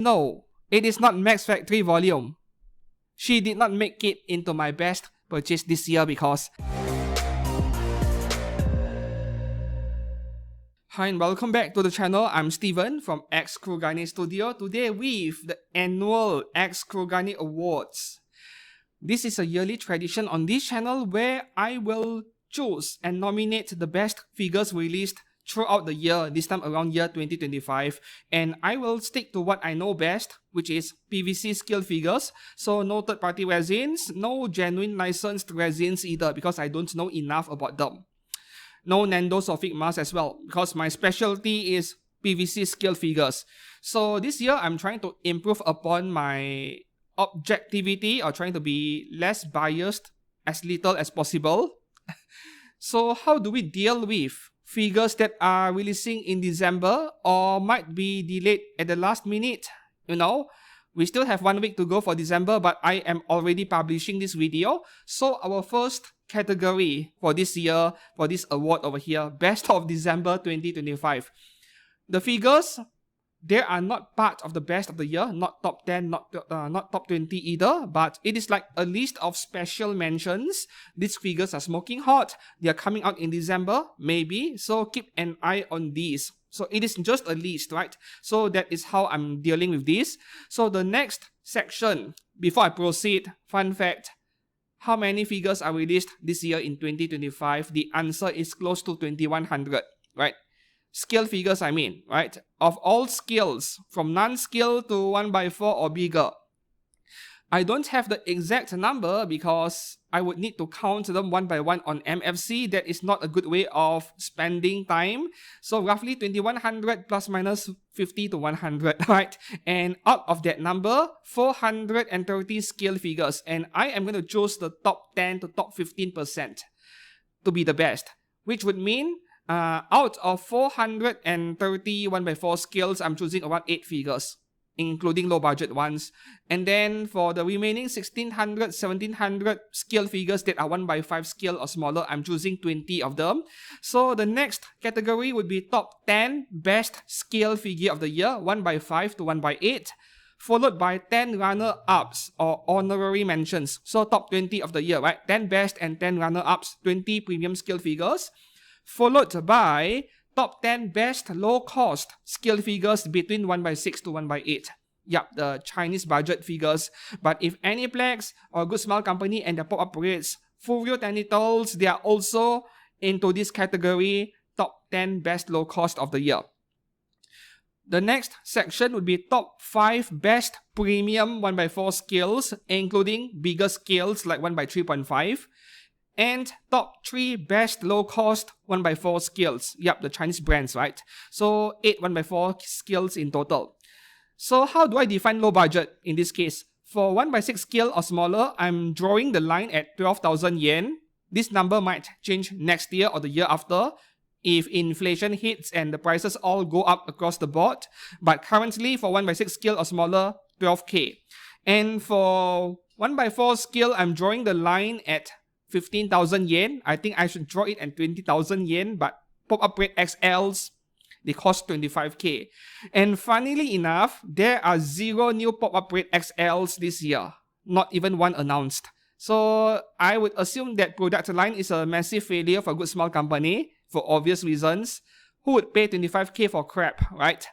No, it is not Max Factory volume. She did not make it into my best purchase this year because... Hi and welcome back to the channel. I'm Steven from EXkurogane Studio. Today with the annual EXkurogane Awards. This is a yearly tradition on this channel where I will choose and nominate the best figures released throughout the year, this time around year 2025. And I will stick to what I know best, which is PVC skill figures. So no third-party resins, no genuine licensed resins either because I don't know enough about them. No Nandosophic mask as well because my specialty is PVC skill figures. So this year I'm trying to improve upon my objectivity or trying to be less biased as little as possible. So how do we deal with figures that are releasing in December or might be delayed at the last minute? You know, we still have 1 week to go for December, but I am already publishing this video. So our first category for this year, for this award over here, Best of December 2025. The figures, they are not part of the best of the year, not top 10, not top 20 either, but it is like a list of special mentions. These figures are smoking hot. They are coming out in December, maybe, so keep an eye on these. So it is just a list, right? So that is how I'm dealing with this. So the next section, before I proceed, fun fact, how many figures are released this year in 2025? The answer is close to 2100, right? Scale figures, I mean, right? Of all scales, from non-scale to 1x4 or bigger. I don't have the exact number because I would need to count them one by one on MFC. That is not a good way of spending time. So roughly 2100 plus minus 50 to 100, right? And out of that number, 430 scale figures. And I am going to choose the top 10 to top 15% to be the best, which would mean out of 430 1x4 scales, I'm choosing around 8 figures, including low budget ones. And then for the remaining 1600, 1700 scale figures that are 1x5 scale or smaller, I'm choosing 20 of them. So the next category would be top 10 best scale figure of the year, 1x5 to 1x8, followed by 10 runner-ups or honorary mentions. So top 20 of the year, right? 10 best and 10 runner-ups, 20 premium scale figures, followed by top 10 best low-cost scale figures between 1x6 to 1x8. Yep, the Chinese budget figures. But if Aniplex or Good Smile Company and the pop-up rates, Furio Tenitals, they are also into this category, top 10 best low-cost of the year. The next section would be top 5 best premium 1x4 scales, including bigger scales like 1x3.5. And top 3 best low-cost 1x4 scales. Yep, the Chinese brands, right? So 8 1x4 scales in total. So how do I define low budget in this case? For 1x6 scale or smaller, I'm drawing the line at 12,000 yen. This number might change next year or the year after if inflation hits and the prices all go up across the board. But currently for 1x6 scale or smaller, 12k. And for 1x4 scale, I'm drawing the line at 15,000 yen. I think I should draw it at 20,000 yen, but pop-up rate XLs, they cost 25k. And funnily enough, there are 0 new pop-up rate XLs this year. Not even one announced. So I would assume that product line is a massive failure for Good Smile Company for obvious reasons. Who would pay 25k for crap, right?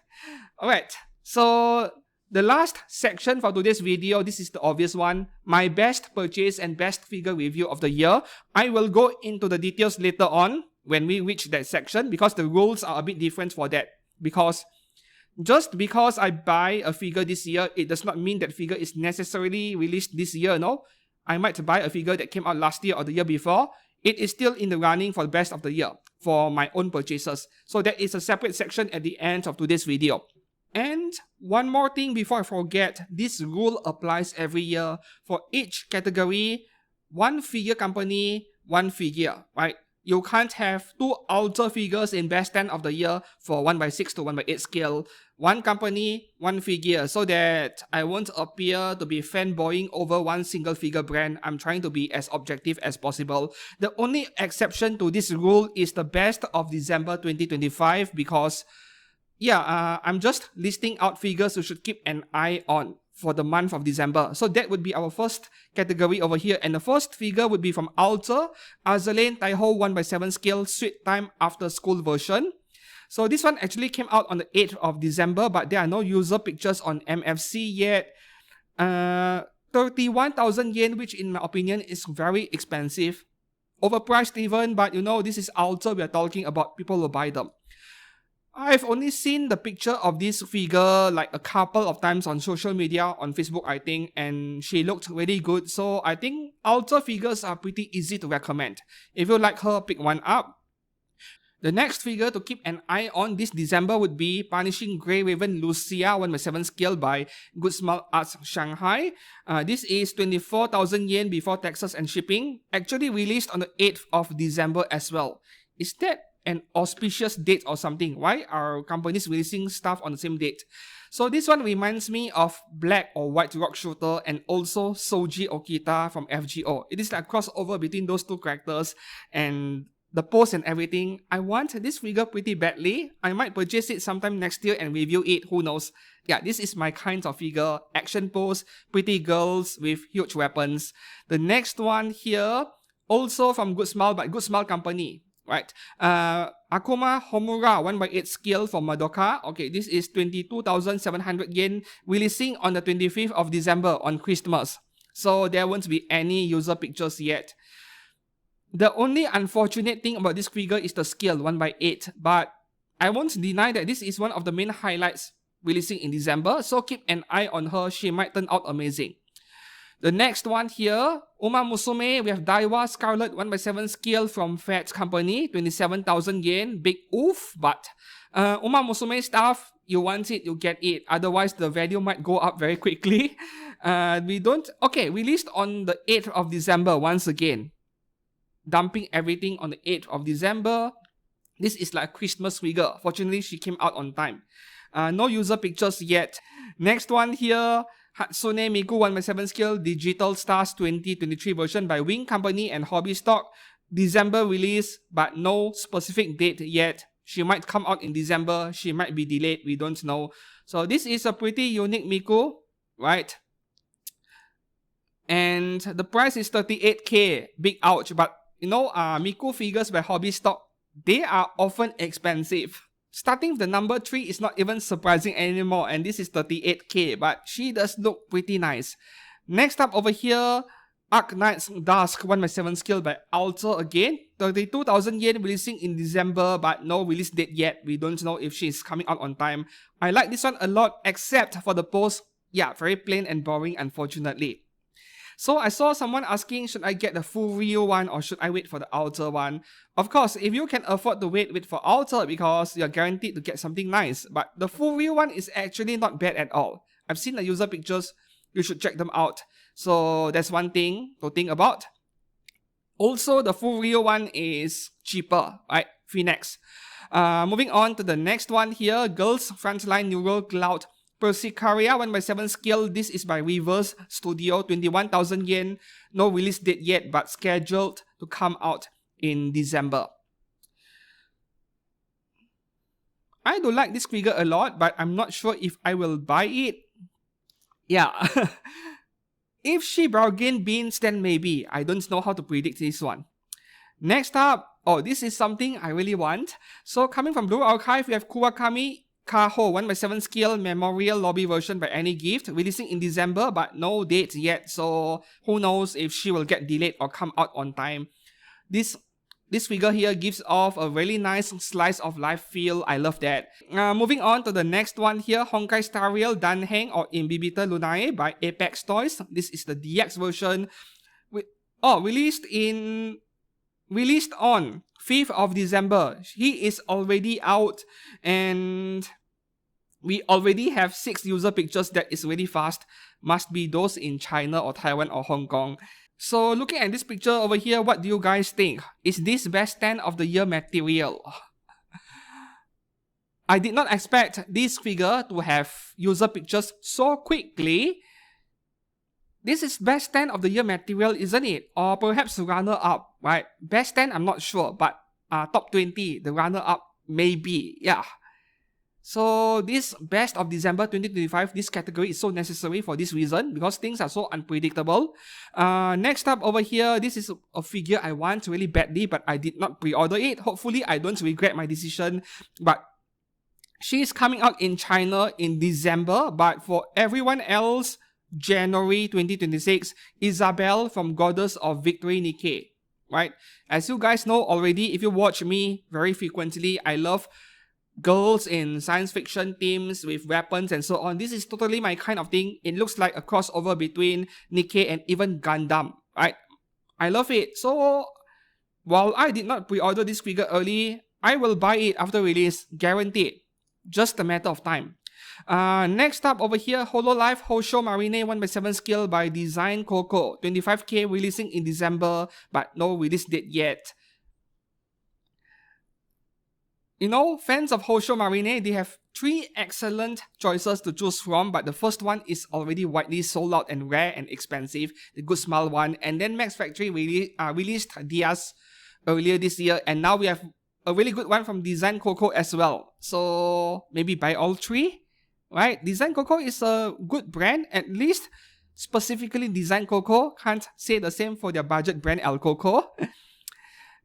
Alright, so the last section for today's video, this is the obvious one, my best purchase and best figure review of the year. I will go into the details later on when we reach that section because the rules are a bit different for that. Because just because I buy a figure this year, it does not mean that figure is necessarily released this year, no? I might buy a figure that came out last year or the year before. It is still in the running for the best of the year for my own purchases. So that is a separate section at the end of today's video. And one more thing before I forget, this rule applies every year. For each category, one figure company, one figure, right? You can't have 2 altar figures in best 10 of the year for 1x6 to 1x8 scale. One company, one figure, so that I won't appear to be fanboying over one single figure brand. I'm trying to be as objective as possible. The only exception to this rule is the best of December 2025 because yeah, I'm just listing out figures you should keep an eye on for the month of December. So that would be our first category over here. And the first figure would be from Alter, Azur Lane, Taiho 1/7 scale, Sweet Time After School version. So this one actually came out on the 8th of December, but there are no user pictures on MFC yet. 31,000 yen, which in my opinion is very expensive. Overpriced even, but you know, this is Alter, we are talking about, people will buy them. I've only seen the picture of this figure like a couple of times on social media, on Facebook I think, and she looked really good. So I think Alter figures are pretty easy to recommend. If you like her, pick one up. The next figure to keep an eye on this December would be Punishing Grey Raven Lucia 1/7 scale by Good Smile Arts Shanghai. This is 24,000 yen before taxes and shipping. Actually released on the 8th of December as well. Is that an auspicious date or something? Why are companies releasing stuff on the same date? So this one reminds me of Black or White Rock Shooter and also Soji Okita from FGO. It is like a crossover between those two characters, and the pose and everything. I want this figure pretty badly. I might purchase it sometime next year and review it, who knows. Yeah, this is my kind of figure. Action pose, pretty girls with huge weapons. The next one here, also from Good Smile, but Good Smile Company. Right, Akuma Homura 1/8 scale for Madoka. Okay, this is 22,700 yen, releasing on the 25th of December on Christmas. So there won't be any user pictures yet. The only unfortunate thing about this figure is the scale 1/8, but I won't deny that this is one of the main highlights releasing in December, so keep an eye on her, she might turn out amazing. The next one here, Uma Musume, we have Daiwa Scarlet 1/7 scale from Fat Company, 27,000 yen, big oof, but Uma Musume stuff, you want it, you get it, otherwise the value might go up very quickly. Released on the 8th of December once again. Dumping everything on the 8th of December. This is like a Christmas figure. Fortunately, she came out on time. No user pictures yet. Next one here, Hatsune Miku 1/7 scale Digital Stars 2023 version by Wing Company and Hobby Stock. December release, but no specific date yet. She might come out in December. She might be delayed. We don't know. So this is a pretty unique Miku, right? And the price is 38k. Big ouch, but you know, Miku figures by Hobby Stock, they are often expensive. Starting with the number 3 is not even surprising anymore, and this is 38k, but she does look pretty nice. Next up over here, Arknights Dusk 1/7 scale by Alter again. 32,000 yen, releasing in December, but no release date yet. We don't know if she's coming out on time. I like this one a lot, except for the pose. Yeah, very plain and boring, unfortunately. So I saw someone asking, should I get the full Ryu one or should I wait for the Alter one? Of course, if you can afford to wait for Alter, because you're guaranteed to get something nice. But the full Ryu one is actually not bad at all. I've seen the user pictures, you should check them out. So that's one thing to think about. Also, the full Ryu one is cheaper, right? Phoenix. Moving on to the next one here, Girls Frontline Neural Cloud Persicaria 1/7 scale. This is by Reverse Studio, 21,000 yen. No release date yet, but scheduled to come out in December. I do like this figure a lot, but I'm not sure if I will buy it. Yeah. If she bargain bins, then maybe. I don't know how to predict this one. Next up, this is something I really want. So coming from Blue Archive, we have Kuwakami Kaho 1/7 scale Memorial Lobby version by Any Gift, releasing in December, but no date yet, so who knows if she will get delayed or come out on time. This figure here gives off a really nice slice of life feel. I love that. Moving on to the next one here, Honkai Star Rail Danheng or Imbibita Lunae by Apex Toys. This is the DX version. Released on 5th of December. He is already out, and we already have 6 user pictures. That is really fast. Must be those in China or Taiwan or Hong Kong. So looking at this picture over here, what do you guys think? Is this best 10 of the year material? I did not expect this figure to have user pictures so quickly. This is best 10 of the year material, isn't it? Or perhaps runner-up, right? Best 10, I'm not sure, but top 20, the runner-up, maybe, yeah. So this best of December 2025, this category is so necessary for this reason because things are so unpredictable. Next up over here, this is a figure I want really badly, but I did not pre-order it. Hopefully I don't regret my decision, but she is coming out in China in December, but for everyone else, January 2026, Isabelle from Goddess of Victory Nikke, right? As you guys know already, if you watch me very frequently, I love girls in science fiction themes with weapons and so on. This is totally my kind of thing. It looks like a crossover between Nikke and even Gundam, right? I love it. So, while I did not pre-order this figure early, I will buy it after release, guaranteed. Just a matter of time. Next up over here, Hololive Hosho Marine 1/7 skill by Design Coco. 25k releasing in December, but no release date yet. You know, fans of Hosho Marine, they have 3 excellent choices to choose from, but the first one is already widely sold out and rare and expensive, the Good Smile one, and then Max Factory released Diaz earlier this year, and now we have a really good one from Design Coco as well. So maybe buy all 3, right? Design Coco is a good brand, at least specifically Design Coco. Can't say the same for their budget brand El Coco.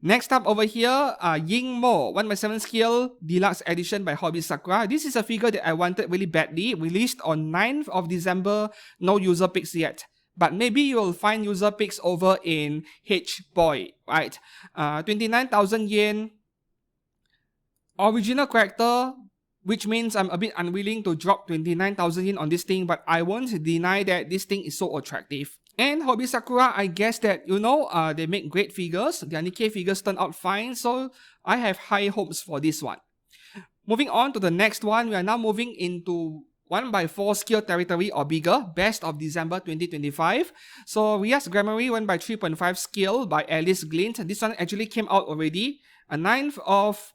Next up over here, Ying Mo 1/7 skill deluxe edition by Hobby Sakura. This is a figure that I wanted really badly. Released on 9th of December, no user picks yet. But maybe you'll find user picks over in H-Boy, right? 29,000 yen. Original character, which means I'm a bit unwilling to drop 29,000 yen on this thing, but I won't deny that this thing is so attractive. And Hobby Sakura, I guess that, you know, they make great figures. Their Nikke figures turn out fine, so I have high hopes for this one. Moving on to the next one, we are now moving into 1/4 skill territory or bigger, best of December 2025. So Rias Grammary 1/3.5 skill by Alice Glint. This one actually came out already, 9th of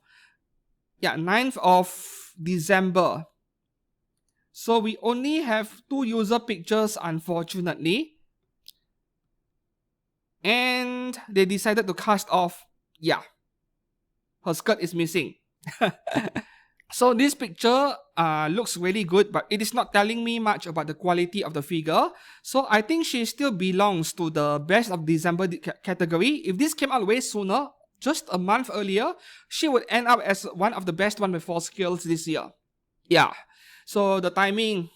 December. So we only have 2 user pictures, unfortunately. And they decided to cast off, her skirt is missing. So this picture looks really good, but it is not telling me much about the quality of the figure. So I think she still belongs to the best of December category. If this came out way sooner, just a month earlier, she would end up as one of the best 1/4 skills this year. Yeah, so the timing,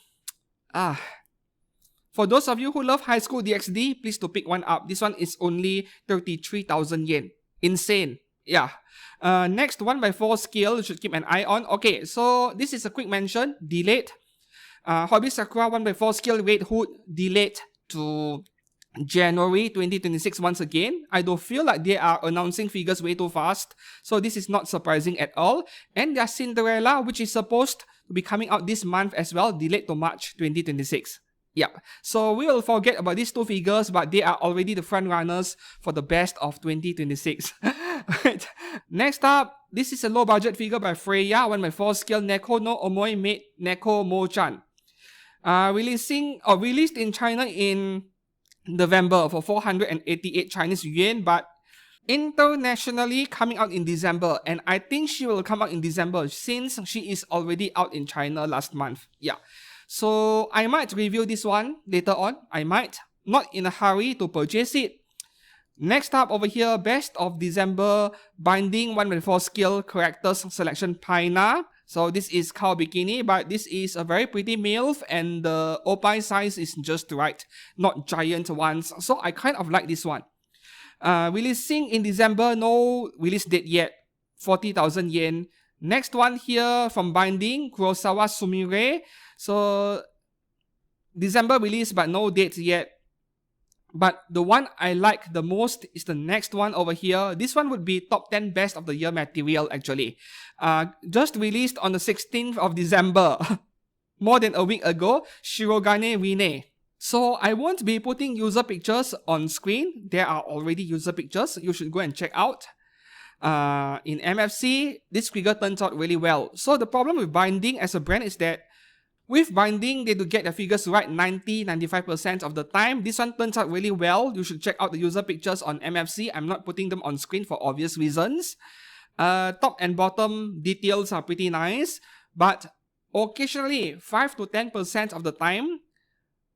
For those of you who love High School DxD, please to pick one up. This one is only 33,000 yen. Insane. Yeah. Next, 1/4 skill, you should keep an eye on. Okay, so this is a quick mention. Delayed. Hobby Sakura 1/4 skill Red Hood delayed to January 2026 once again. I don't feel like they are announcing figures way too fast, so this is not surprising at all. And their Cinderella, which is supposed to be coming out this month as well, delayed to March 2026. Yep, so we will forget about these 2 figures, but they are already the front runners for the best of 2026. Right. Next up, this is a low budget figure by Freya, 1/4 skill Neko no Omoi made Neko Mo-chan. Released in China in November for 488 Chinese yuan, but internationally coming out in December, and I think she will come out in December since she is already out in China last month. Yeah. So I might review this one later on. I might. Not in a hurry to purchase it. Next up over here, best of December binding 1/4 skill characters selection Paina. So this is Cow Bikini, but this is a very pretty MILF and the opine size is just right, not giant ones. So I kind of like this one. Releasing in December, no release date yet, 40,000 yen. Next one here from Binding, Kurosawa Sumire. So December release, but no dates yet. But the one I like the most is the next one over here. This one would be top 10 best of the year material actually. Just released on the 16th of December. More than a week ago, Shirogane Rine. So I won't be putting user pictures on screen. There are already user pictures. You should go and check out. In MFC, this figure turns out really well. So the problem with Binding as a brand is that with Binding, they do get the figures right 90-95% of the time. This one turns out really well. You should check out the user pictures on MFC. I'm not putting them on screen for obvious reasons. Top and bottom details are pretty nice. But Occasionally, 5 to 10% of the time,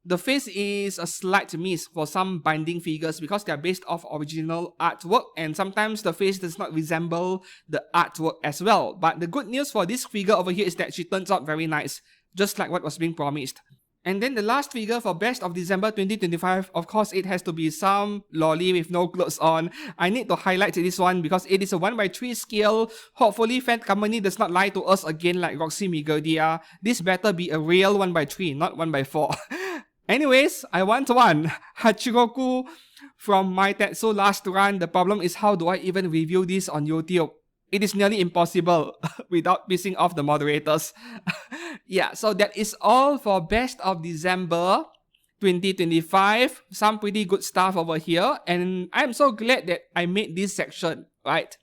the face is a slight miss for some binding figures because they are based off original artwork, and sometimes the face does not resemble the artwork as well. But the good news for this figure over here is that she turns out very nice, just like what was being promised. And then the last figure for Best of December 2025, of course, it has to be some lolly with no clothes on. I need to highlight this one because it is a 1/3 scale. Hopefully, Fan Company does not lie to us again like Roxy Migurdia. This better be a real 1/3, not 1/4. Anyways, I want one. Hachiroku from My Tetsu Last Run. The problem is, how do I even review this on YouTube? It is nearly impossible without pissing off the moderators. Yeah, so that is all for Best of December 2025. Some pretty good stuff over here, and I'm so glad that I made this section, right?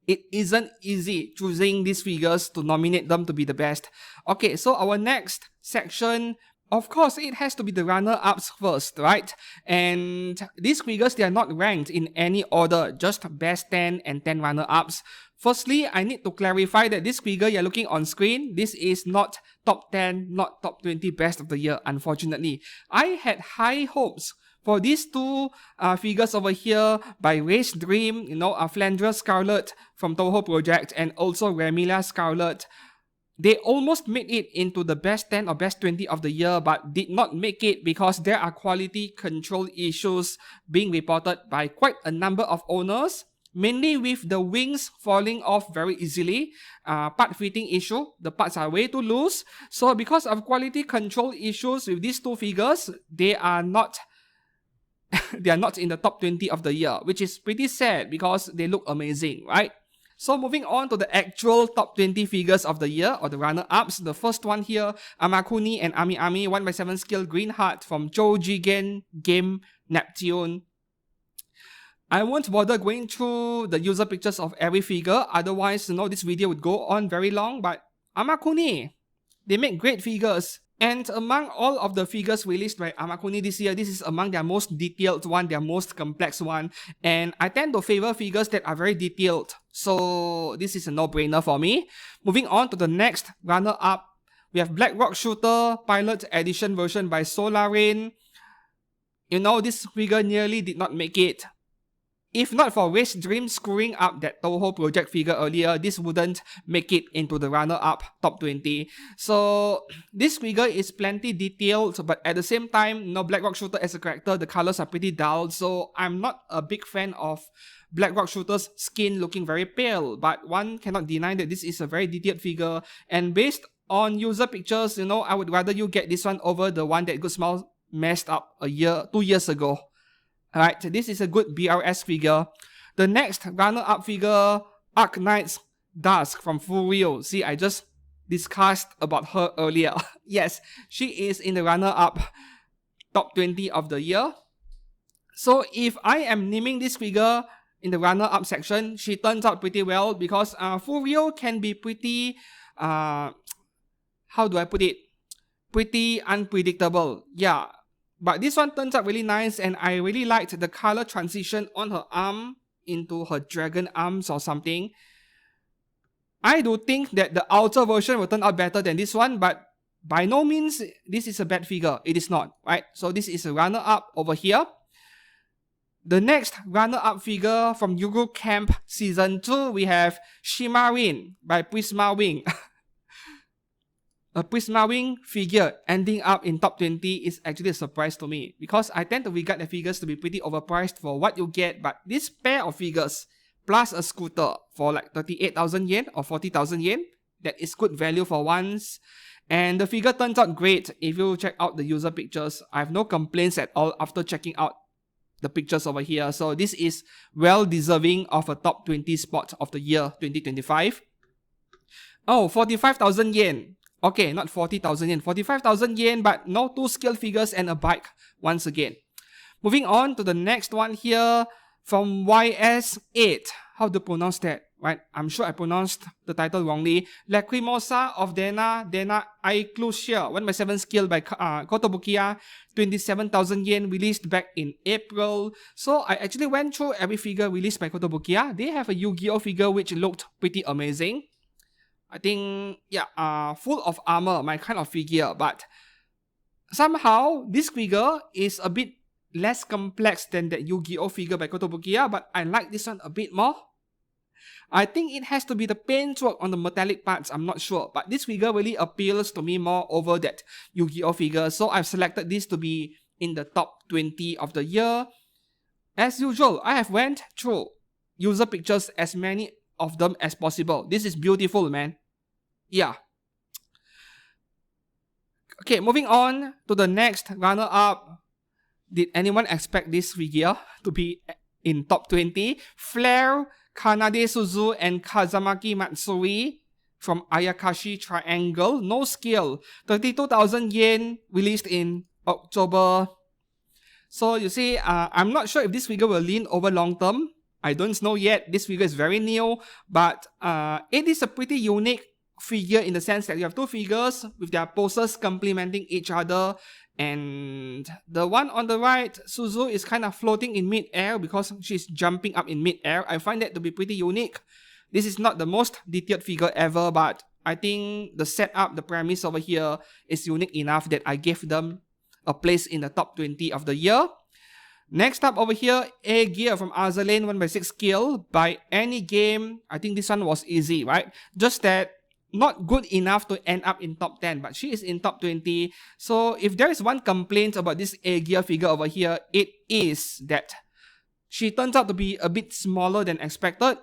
It isn't easy choosing these figures to nominate them to be the best. Okay, so our next section, of course, it has to be the runner-ups first, right? And these figures, they are not ranked in any order, just best 10 and 10 runner-ups. Firstly, I need to clarify that this figure you're looking on screen, this is not top 10, not top 20 best of the year, unfortunately. I had high hopes for these two figures over here by Race Dream, Flandra Scarlet from Toho Project, and also Remilia Scarlet. They almost made it into the best 10 or best 20 of the year, but did not make it because there are quality control issues being reported by quite a number of owners, mainly with the wings falling off very easily, part fitting issue, the parts are way too loose. So because of quality control issues with these two figures, they are not in the top 20 of the year, which is pretty sad because they look amazing, right? So moving on to the actual top 20 figures of the year, or the runner-ups. The first one here, Amakuni and Ami Ami 1/7 scale Green Heart from Joujigen Game Neptune. I won't bother going through the user pictures of every figure, otherwise, this video would go on very long, but Amakuni, they make great figures. And among all of the figures released by Amakuni this year, this is among their most detailed one, their most complex one. And I tend to favor figures that are very detailed. So this is a no-brainer for me. Moving on to the next runner-up, we have Black Rock Shooter Pilot Edition version by Solar Rain. This figure nearly did not make it. If not for Race Dream screwing up that Toho Project figure earlier, this wouldn't make it into the runner-up top 20. So this figure is plenty detailed, but at the same time, Black Rock Shooter as a character, the colors are pretty dull, so I'm not a big fan of Black Rock Shooter's skin looking very pale, but one cannot deny that this is a very detailed figure, and based on user pictures, I would rather you get this one over the one that Good Smile messed up 2 years ago. Alright, this is a good BRS figure. The next runner-up figure, Arknights Dusk from Furio. See, I just discussed about her earlier. Yes, she is in the runner-up top 20 of the year. So if I am naming this figure in the runner-up section, she turns out pretty well because Furio can be pretty, how do I put it? Pretty unpredictable. Yeah. But this one turns out really nice, and I really liked the color transition on her arm into her dragon arms or something. I do think that the outer version will turn out better than this one, but by no means this is a bad figure. It is not, right? So this is a runner-up over here. The next runner-up figure from Yuru Camp Season 2, we have Shimarin by Prisma Wing. A Prisma Wing figure ending up in top 20 is actually a surprise to me because I tend to regard the figures to be pretty overpriced for what you get, but this pair of figures plus a scooter for like 38,000 yen or 40,000 yen, that is good value for once. And the figure turns out great if you check out the user pictures. I have no complaints at all after checking out the pictures over here. So this is well deserving of a top 20 spot of the year 2025. Oh, 45,000 yen. Okay, not 40,000 yen, 45,000 yen, but no 2 scale figures and a bike once again. Moving on to the next one here from YS8. How to pronounce that, right? I'm sure I pronounced the title wrongly. Lacrimosa of Dena Iclusia, 1/7 scale by Kotobukiya, 27,000 yen, released back in April. So I actually went through every figure released by Kotobukiya. They have a Yu-Gi-Oh figure which looked pretty amazing. I think, yeah, full of armor, my kind of figure. But somehow, this figure is a bit less complex than that Yu-Gi-Oh figure by Kotobukiya, but I like this one a bit more. I think it has to be the paintwork on the metallic parts, I'm not sure. But this figure really appeals to me more over that Yu-Gi-Oh figure. So I've selected this to be in the top 20 of the year. As usual, I have went through user pictures, as many of them as possible. This is beautiful, man. Yeah. Okay, moving on to the next runner-up. Did anyone expect this figure to be in top 20? Flare, Kanade Suzu, and Kazamaki Matsuri from Ayakashi Triangle. No skill. 32,000 yen, released in October. So you see, I'm not sure if this figure will lean over long term. I don't know yet. This figure is very new, but it is a pretty unique figure in the sense that you have two figures with their poses complementing each other. And the one on the right, Suzu, is kind of floating in mid-air because she's jumping up in mid-air. I find that to be pretty unique. This is not the most detailed figure ever, but I think the setup, the premise over here is unique enough that I gave them a place in the top 20 of the year. Next up over here, A-Gear from Azur Lane, 1/6 skill. By any game, I think this one was easy, right? Just that not good enough to end up in top 10, but she is in top 20. So if there is one complaint about this A-Gear figure over here, it is that she turns out to be a bit smaller than expected.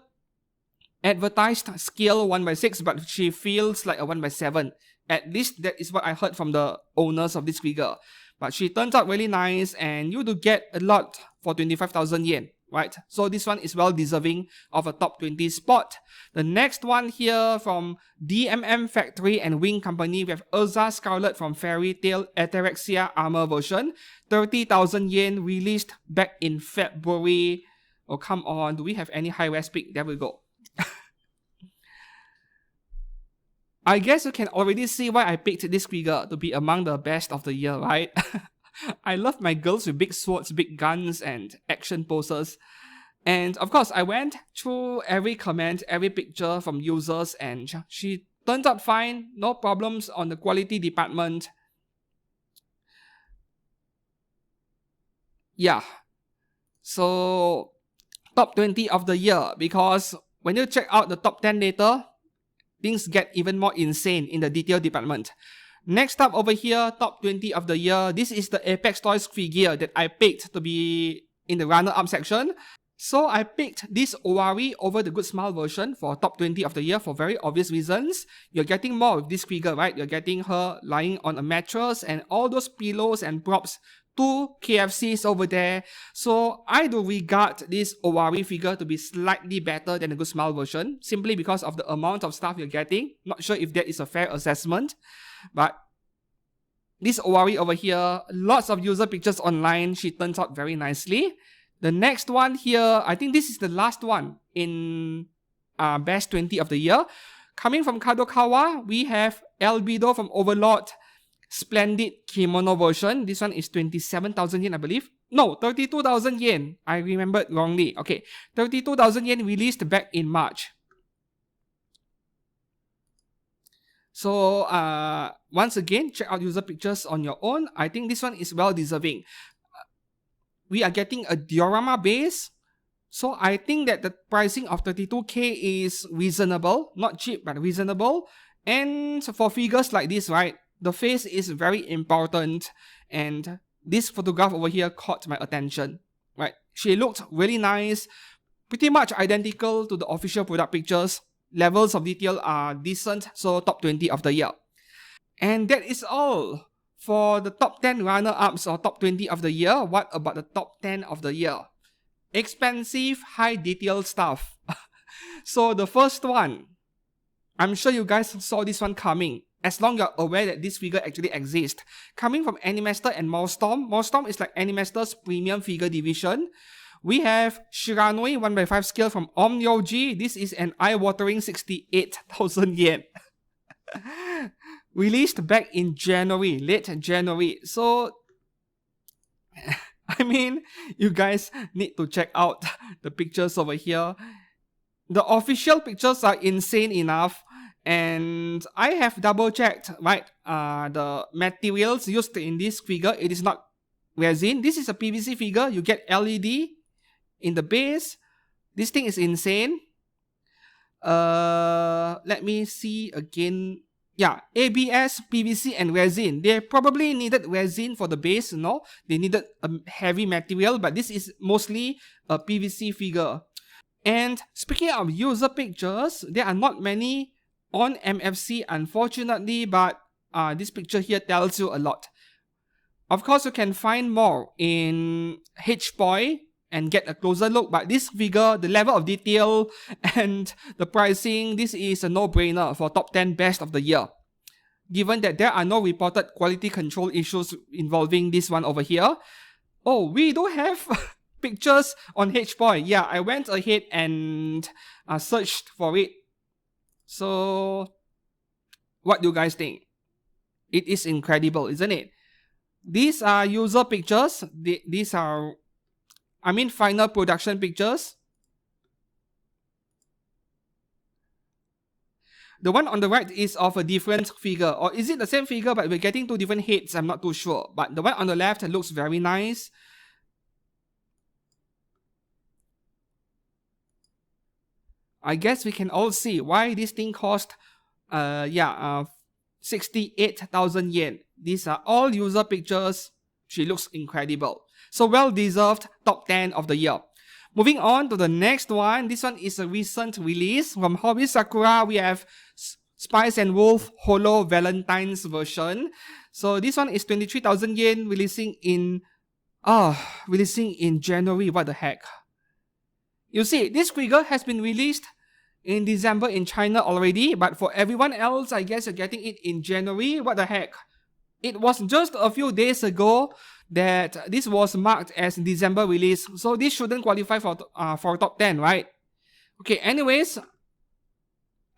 Advertised skill 1/6, but she feels like a 1/7. At least that is what I heard from the owners of this figure. But she turns out really nice, and you do get a lot for 25,000 yen, right? So this one is well deserving of a top 20 spot. The next one here from DMM Factory and Wing Company, we have Urza Scarlet from Fairy Tail Ataraxia Armor version. 30,000 yen, released back in February. Oh, come on. Do we have any high-res pick? There we go. I guess you can already see why I picked this figure to be among the best of the year, right? I love my girls with big swords, big guns, and action poses. And of course, I went through every comment, every picture from users, and she turned out fine. No problems on the quality department. Yeah. So, top 20 of the year, because when you check out the top 10 later, things get even more insane in the detail department. Next up over here, top 20 of the year. This is the Apex Toys figure that I picked to be in the runner-up section. So I picked this Owari over the Good Smile version for top 20 of the year for very obvious reasons. You're getting more with this figure, right? You're getting her lying on a mattress and all those pillows and props. 2 KFCs over there. So I do regard this Owari figure to be slightly better than the Good Smile version, simply because of the amount of stuff you're getting. Not sure if that is a fair assessment, but this Owari over here, lots of user pictures online. She turns out very nicely. The next one here, I think this is the last one in best 20 of the year. Coming from Kadokawa, we have Albedo from Overlord. Splendid kimono version. This one is 27,000 yen, I believe. No, 32,000 yen. I remembered wrongly. Okay, 32,000 yen, released back in March. So, once again, check out user pictures on your own. I think this one is well deserving. We are getting a diorama base. So, I think that the pricing of 32k is reasonable. Not cheap, but reasonable. And for figures like this, right, the face is very important, and this photograph over here caught my attention, right? She looked really nice, pretty much identical to the official product pictures. Levels of detail are decent, so top 20 of the year. And that is all for the top 10 runner-ups or top 20 of the year. What about the top 10 of the year? Expensive, high detail stuff. So the first one, I'm sure you guys saw this one coming, as long as you're aware that this figure actually exists. Coming from Animaster and Maelstrom. Maelstrom is like Animaster's premium figure division. We have Shiranui 1/5 scale from Omnyoji. This is an eye-watering 68,000 yen. Released back in January, late January. So, I mean, you guys need to check out the pictures over here. The official pictures are insane enough. And I have double checked, right? The materials used in this figure, it is not resin. This is a PVC figure. You get LED in the base. This thing is insane. Let me see again. Yeah, ABS, PVC, and resin. They probably needed resin for the base, no? They needed a heavy material, but this is mostly a PVC figure. And speaking of user pictures, there are not many on MFC, unfortunately, but this picture here tells you a lot. Of course, you can find more in HPOI and get a closer look, but this figure, the level of detail and the pricing, this is a no-brainer for top 10 best of the year. Given that there are no reported quality control issues involving this one over here. Oh, we do have pictures on HPOI. Yeah, I went ahead and searched for it. So, what do you guys think? It is incredible, isn't it? These are user pictures. These are, final production pictures. The one on the right is of a different figure. Or is it the same figure but we're getting two different heads? I'm not too sure. But the one on the left looks very nice. I guess we can all see why this thing cost 68,000 yen. These are all user pictures. She looks incredible. So well deserved top 10 of the year. Moving on to the next one. This one is a recent release from Hobby Sakura. We have Spice and Wolf Holo Valentine's version. So this one is 23,000 yen, releasing in January. What the heck? You see, this figure has been released in December in China already, but for everyone else, I guess you're getting it in January. What the heck? It was just a few days ago that this was marked as December release, so this shouldn't qualify for top 10, right? Okay, anyways,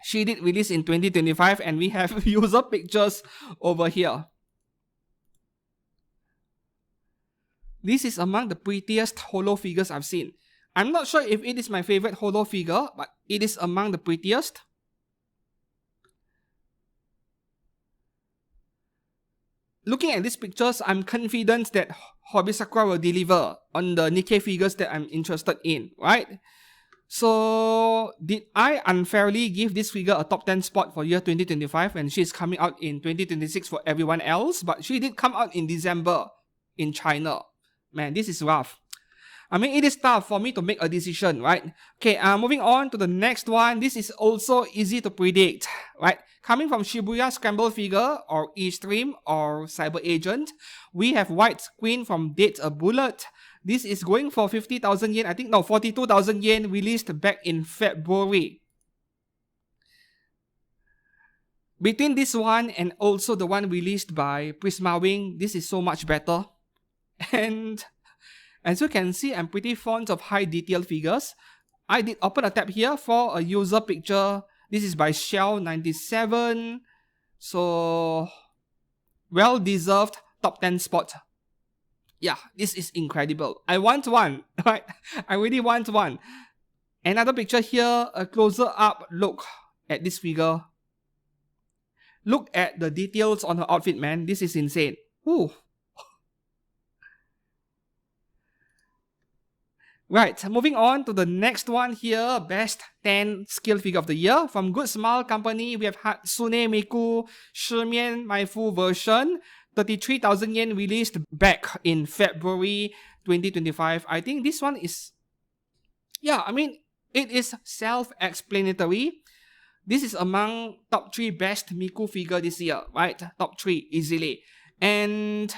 she did release in 2025 and we have user pictures over here. This is among the prettiest holo figures I've seen. I'm not sure if it is my favorite holo figure, but it is among the prettiest. Looking at these pictures, I'm confident that Hobby Sakura will deliver on the Nikke figures that I'm interested in, right? So, did I unfairly give this figure a top 10 spot for year 2025 when she's coming out in 2026 for everyone else? But she did come out in December in China. Man, this is rough. It is tough for me to make a decision, right? Okay, moving on to the next one. This is also easy to predict, right? Coming from Shibuya Scramble Figure or E-Stream or Cyber Agent, we have White Queen from Date a Bullet. This is going for 50,000 yen, 42,000 yen, released back in February. Between this one and also the one released by Prisma Wing, this is so much better. And as you can see, I'm pretty fond of high detail figures. I did open a tab here for a user picture. This is by Shell97. So, well deserved top 10 spot. Yeah, this is incredible. I want one, right? I really want one. Another picture here, a closer up look at this figure. Look at the details on her outfit, man. This is insane. Ooh. Right, moving on to the next one here, best 10 skill figure of the year. From Good Smile Company, we have Hatsune Miku Shimian Maifu version, 33,000 yen, released back in February 2025. I think this one is, it is self-explanatory. This is among top 3 best Miku figure this year, right? Top 3 easily. And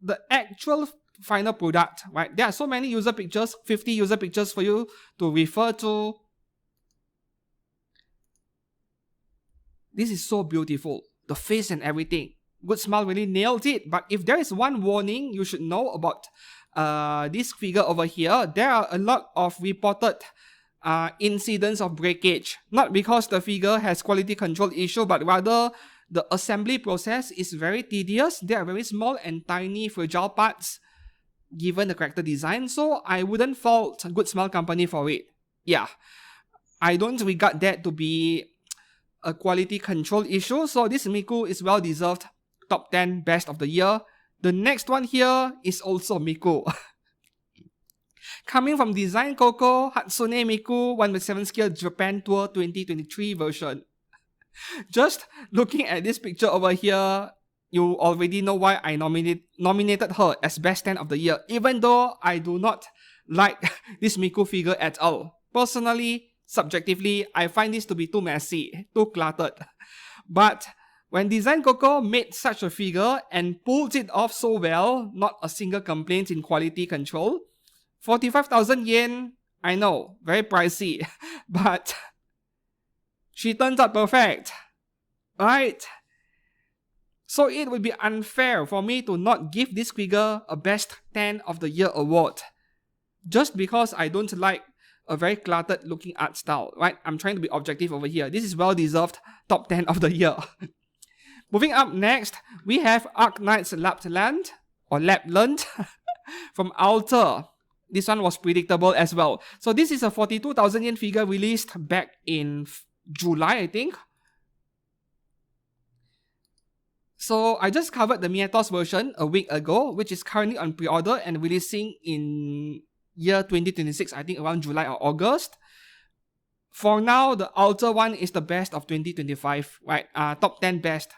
the actual final product, right? There are so many user pictures, 50 user pictures for you to refer to. This is so beautiful. The face and everything. Good Smile really nailed it. But if there is one warning you should know about this figure over here, there are a lot of reported incidents of breakage. Not because the figure has quality control issue, but rather the assembly process is very tedious. They are very small and tiny fragile parts given the character design, so I wouldn't fault Good Smile Company for it. Yeah, I don't regard that to be a quality control issue. So this Miku is well deserved top 10 best of the year. The next one here is also Miku. Coming from Design Coco, Hatsune Miku 1/7 scale Japan Tour 2023 version. Just looking at this picture over here, you already know why I nominated her as best 10 of the year, even though I do not like this Miku figure at all. Personally, subjectively, I find this to be too messy, too cluttered. But when Design Coco made such a figure and pulled it off so well, not a single complaint in quality control, 45,000 yen, I know, very pricey, but she turns out perfect, right? So it would be unfair for me to not give this figure a best 10 of the year award, just because I don't like a very cluttered looking art style, right? I'm trying to be objective over here. This is well deserved top 10 of the year. Moving up next, we have Arknights Lapland, or Lapland, from Alter. This one was predictable as well. So this is a 42,000 yen figure released back in July, I think. So I just covered the Mietos version a week ago, which is currently on pre-order and releasing in year 2026, I think around July or August. For now, the Alter one is the best of 2025, right? Top 10 best.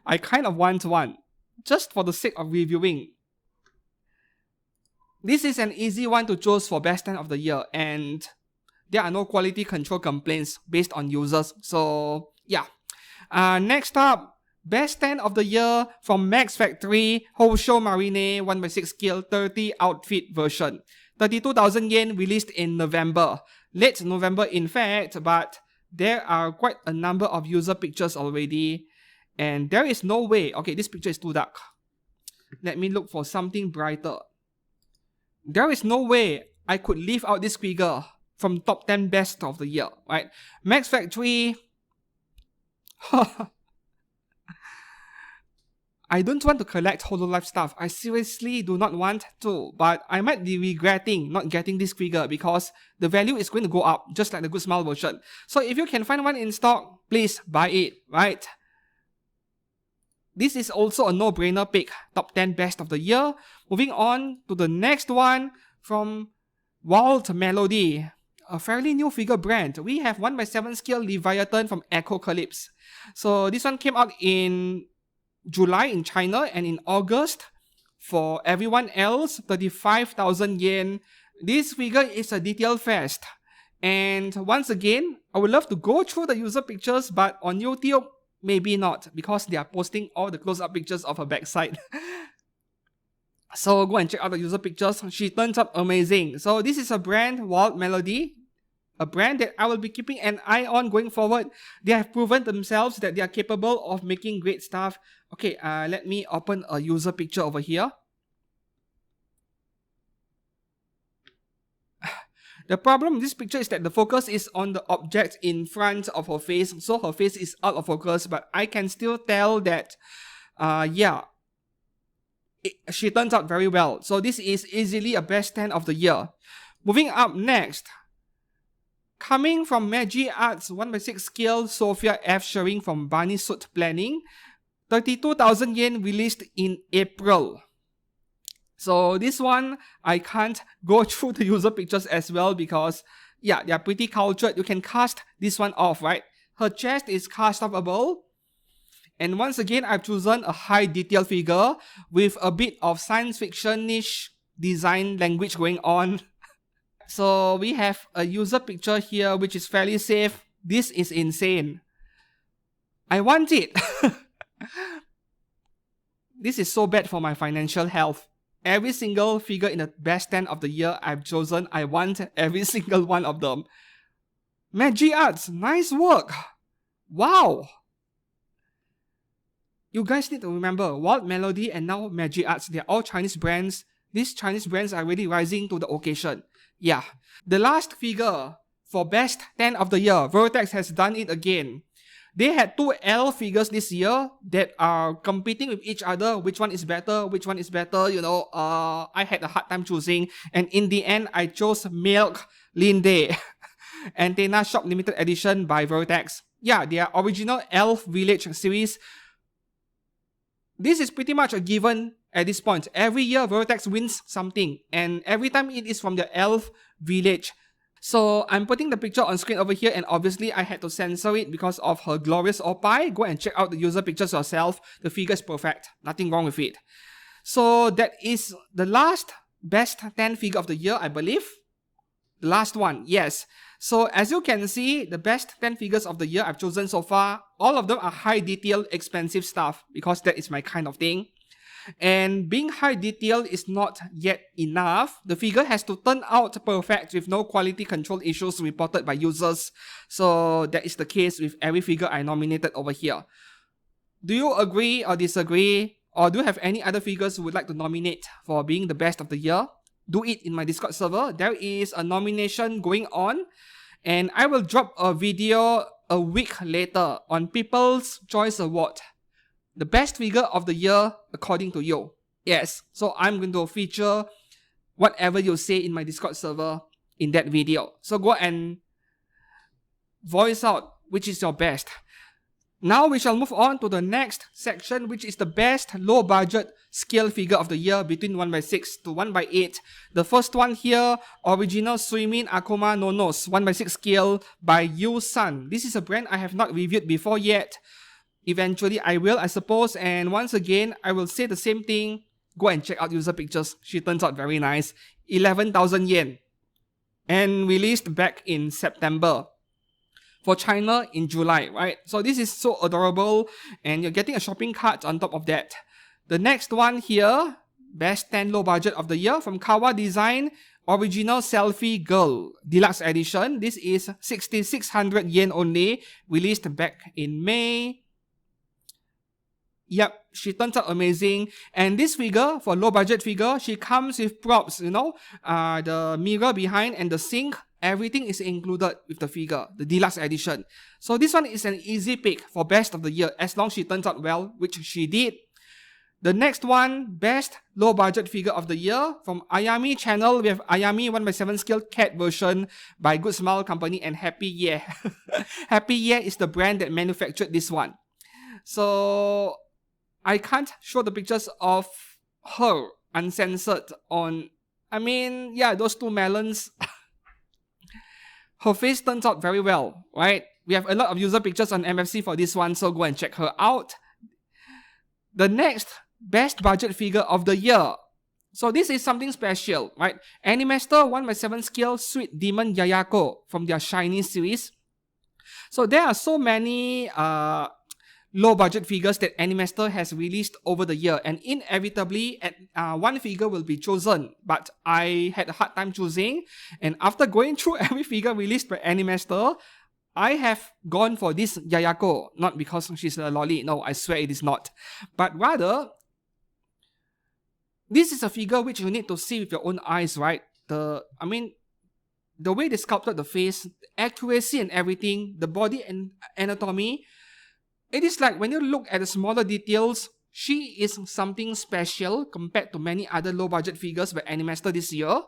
I kind of want one, just for the sake of reviewing. This is an easy one to choose for best 10 of the year, and there are no quality control complaints based on users. So yeah. Next up, best 10 of the year from Max Factory Hosho Marine 1/6 scale 30 outfit version. 32,000 yen released in November. Late November in fact, but there are quite a number of user pictures already. And there is no way, okay, this picture is too dark. Let me look for something brighter. There is no way I could leave out this figure from top 10 best of the year, right? Max Factory. I don't want to collect Hololive stuff. I seriously do not want to, but I might be regretting not getting this figure because the value is going to go up, just like the Good Smile version. So if you can find one in stock, please buy it, right? This is also a no-brainer pick, top 10 best of the year. Moving on to the next one from Wild Melody, a fairly new figure brand. We have 1/7 scale Leviathan from Echocalypse. So this one came out in July in China, and in August for everyone else, 35,000 yen. This figure is a detail fest. And once again, I would love to go through the user pictures, but on YouTube, maybe not, because they are posting all the close-up pictures of her backside. So go and check out the user pictures. She turns out amazing. So this is a brand, Wild Melody, a brand that I will be keeping an eye on going forward. They have proven themselves that they are capable of making great stuff. Okay, let me open a user picture over here. The problem with this picture is that the focus is on the object in front of her face, so her face is out of focus, but I can still tell that, she turns out very well. So this is easily a best 10 of the year. Moving up next, coming from Magi Arts 1/6 scale Sophia F. Shering from Bunny Suit Planning, 32,000 yen released in April. So this one, I can't go through the user pictures as well because, yeah, they are pretty cultured. You can cast this one off, right? Her chest is cast offable. And once again, I've chosen a high detail figure with a bit of science fiction-ish design language going on. So we have a user picture here which is fairly safe. This is insane. I want it. This is so bad for my financial health. Every single figure in the best 10 of the year I've chosen, I want every single one of them. Magi Arts, nice work. Wow. You guys need to remember, Wild Melody and now Magi Arts, they're all Chinese brands. These Chinese brands are really rising to the occasion. Yeah. The last figure for best 10 of the year, Vertex has done it again. They had two L figures this year that are competing with each other. Which one is better? Which one is better? You know, I had a hard time choosing. And in the end, I chose Milk Linde. Antenna Shop Limited Edition by Vertex. Yeah, their original Elf Village series. This is pretty much a given at this point. Every year, Vertex wins something, and every time it is from the Elf Village. So I'm putting the picture on screen over here, and obviously I had to censor it because of her glorious opie. Go and check out the user pictures yourself. The figure is perfect. Nothing wrong with it. So that is the last best 10 figure of the year, I believe. The last one, yes. So as you can see, the best 10 figures of the year I've chosen so far, all of them are high detail, expensive stuff because that is my kind of thing. And being high detail is not yet enough. The figure has to turn out perfect with no quality control issues reported by users. So that is the case with every figure I nominated over here. Do you agree or disagree? Or do you have any other figures you would like to nominate for being the best of the year? Do it in my Discord server. There is a nomination going on, and I will drop a video a week later on People's Choice Award. The best figure of the year according to you. Yes, so I'm going to feature whatever you say in my Discord server in that video. So go and voice out which is your best. Now we shall move on to the next section, which is the best low budget scale figure of the year between 1/6 to 1/8. The first one here, original Suimin Akuma Nonos 1/6 scale by Yu Sun. This is a brand I have not reviewed before yet. Eventually I will, I suppose, and once again I will say the same thing. Go and check out user pictures. She turns out very nice. 11,000 yen. And released back in September. For China in July, right? So this is so adorable, and you're getting a shopping cart on top of that. The next one here, best 10 low budget of the year from Kawa Design, original selfie girl deluxe edition. This is 6,600 yen only, released back in May. Yep, she turns out amazing. And this figure, for low budget figure, she comes with props, you know, the mirror behind and the sink. Everything is included with the figure, the deluxe edition. So this one is an easy pick for best of the year, as long as she turns out well, which she did. The next one, best low budget figure of the year from Ayami channel. We have Ayami 1/7 scale cat version by Good Smile Company and Happy Yeah. Happy Yeah is the brand that manufactured this one. So I can't show the pictures of her uncensored on, I mean, yeah, those two melons. Her face turns out very well, right? We have a lot of user pictures on MFC for this one, so go and check her out. The next best budget figure of the year. So this is something special, right? Animaster 1/7 scale Sweet Demon Yayako from their Shiny series. So there are so many low budget figures that Animaster has released over the year, and inevitably one figure will be chosen, but I had a hard time choosing, and after going through every figure released by Animaster, I have gone for this Yayako, not because she's a lolly, no, I swear it is not, but rather this is a figure which you need to see with your own eyes, right? The way they sculpted the face, the accuracy and everything, the body and anatomy. It is like when you look at the smaller details, she is something special compared to many other low budget figures by Animaster this year.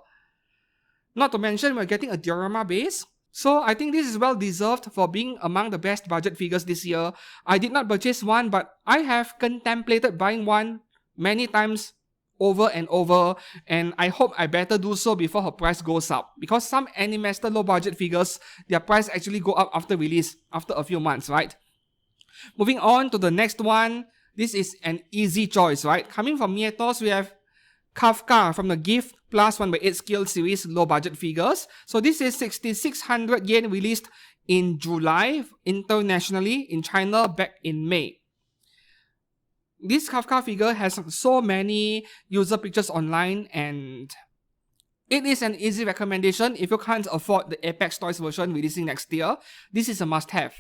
Not to mention we're getting a diorama base. So I think this is well deserved for being among the best budget figures this year. I did not purchase one, but I have contemplated buying one many times over and over, and I hope I better do so before her price goes up. Because some Animaster low budget figures, their price actually go up after release, after a few months, right? Moving on to the next one, this is an easy choice, right? Coming from Mietos, we have Kafka from the Gift Plus 1/8 scale series low budget figures. So this is 6,600 yen, released in July internationally, in China back in May. This Kafka figure has so many user pictures online, and it is an easy recommendation if you can't afford the Apex Toys version releasing next year. This is a must-have.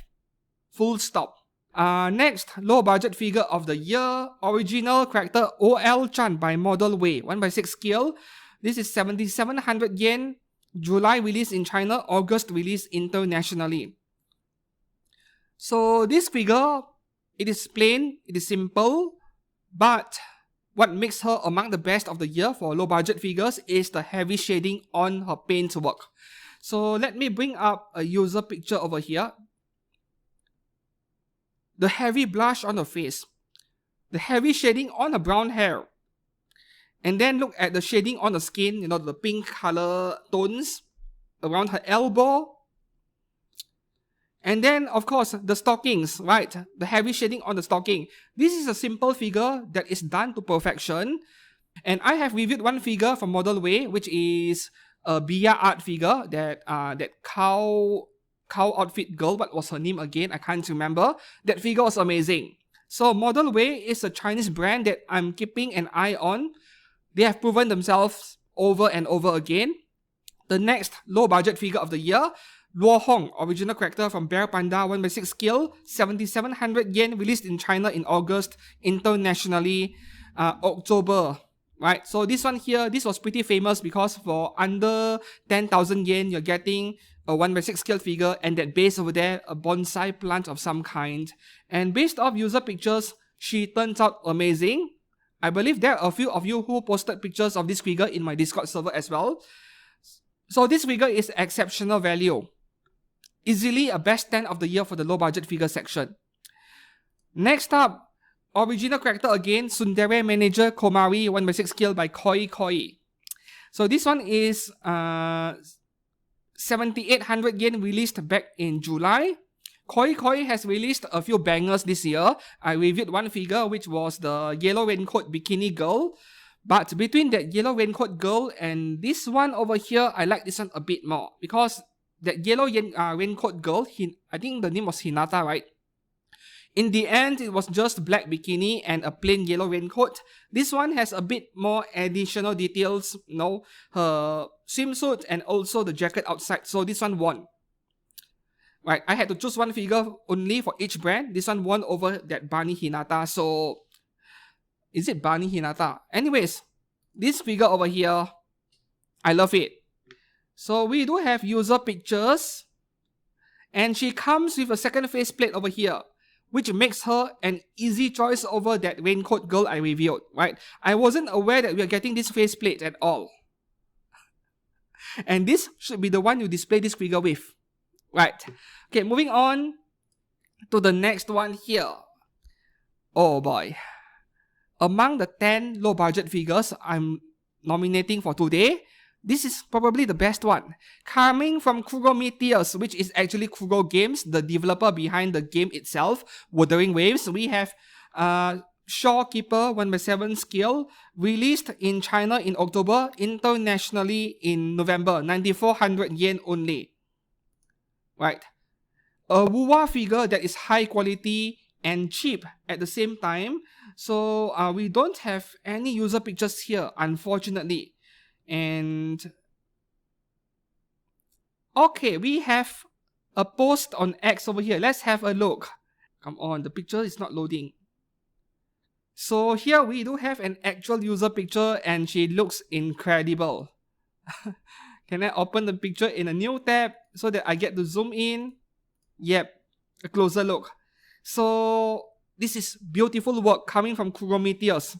Full stop. Next, low budget figure of the year, original character OL-chan by Model Way, 1/6 scale. This is 7,700 yen, July release in China, August release internationally. So this figure, it is plain, it is simple, but what makes her among the best of the year for low budget figures is the heavy shading on her paintwork. So let me bring up a user picture over here. The heavy blush on her face, the heavy shading on her brown hair, and then look at the shading on the skin, the pink color tones around her elbow. And then, of course, the stockings, right? The heavy shading on the stocking. This is a simple figure that is done to perfection. And I have reviewed one figure from Model Way, which is a Bia art figure, that cow outfit girl. What was her name again? I can't remember. That figure was amazing. So Model Way is a Chinese brand that I'm keeping an eye on. They have proven themselves over and over again. The next low budget figure of the year, Luo Hong, original character from Bear Panda 1/6 scale, 7,700 yen, released in China in August, internationally October. Right, so this one here, this was pretty famous because for under 10,000 yen, you're getting a 1/6 scale figure, and that base over there, a bonsai plant of some kind. And based off user pictures, she turns out amazing. I believe there are a few of you who posted pictures of this figure in my Discord server as well. So this figure is exceptional value. Easily a best 10 of the year for the low budget figure section. Next up, original character again, Tsundere Manager Komari 1/6 scale by Koi Koi. So this one is 7,800 yen, released back in July. Koi Koi has released a few bangers this year. I reviewed one figure, which was the yellow raincoat bikini girl. But between that yellow raincoat girl and this one over here, I like this one a bit more. Because that yellow raincoat girl, I think the name was Hinata, right? In the end, it was just black bikini and a plain yellow raincoat. This one has a bit more additional details, her swimsuit and also the jacket outside. So this one won. Right, I had to choose one figure only for each brand. This one won over that Bunny Hinata. So, is it Bunny Hinata? Anyways, this figure over here, I love it. So we do have user pictures. And she comes with a second faceplate over here, which makes her an easy choice over that raincoat girl I reviewed, right? I wasn't aware that we are getting this faceplate at all. And this should be the one you display this figure with. Right. Okay, moving on to the next one here. Oh boy. Among the 10 low budget figures I'm nominating for today, this is probably the best one. Coming from Kurometeus, which is actually Kuro Games, the developer behind the game itself, Wuthering Waves, we have Shorekeeper 1/7 scale, released in China in October, internationally in November, 9,400 yen only. Right, a Wuwa figure that is high quality and cheap at the same time. So we don't have any user pictures here, unfortunately. And okay, we have a post on X over here. Let's have a look. Come on, the picture is not loading. So here we do have an actual user picture and she looks incredible. Can I open the picture in a new tab so that I get to zoom in? Yep, a closer look. So this is beautiful work coming from Kurometeus.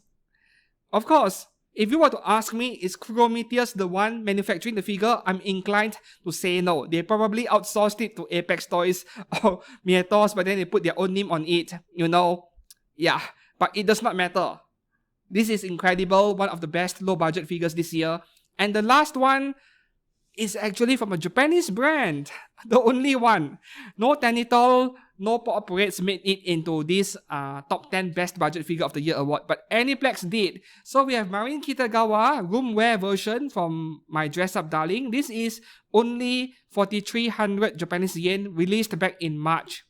Of course, if you were to ask me, is Kurometeus the one manufacturing the figure? I'm inclined to say no. They probably outsourced it to Apex Toys or Mietos, but then they put their own name on it, Yeah, but it does not matter. This is incredible, one of the best low budget figures this year. And the last one is actually from a Japanese brand. The only one. No Tanitol, no Pop Parades made it into this top 10 best budget figure of the year award, but Aniplex did. So we have Marin Kitagawa roomwear version from My Dress Up Darling. This is only 4,300 Japanese yen, released back in March.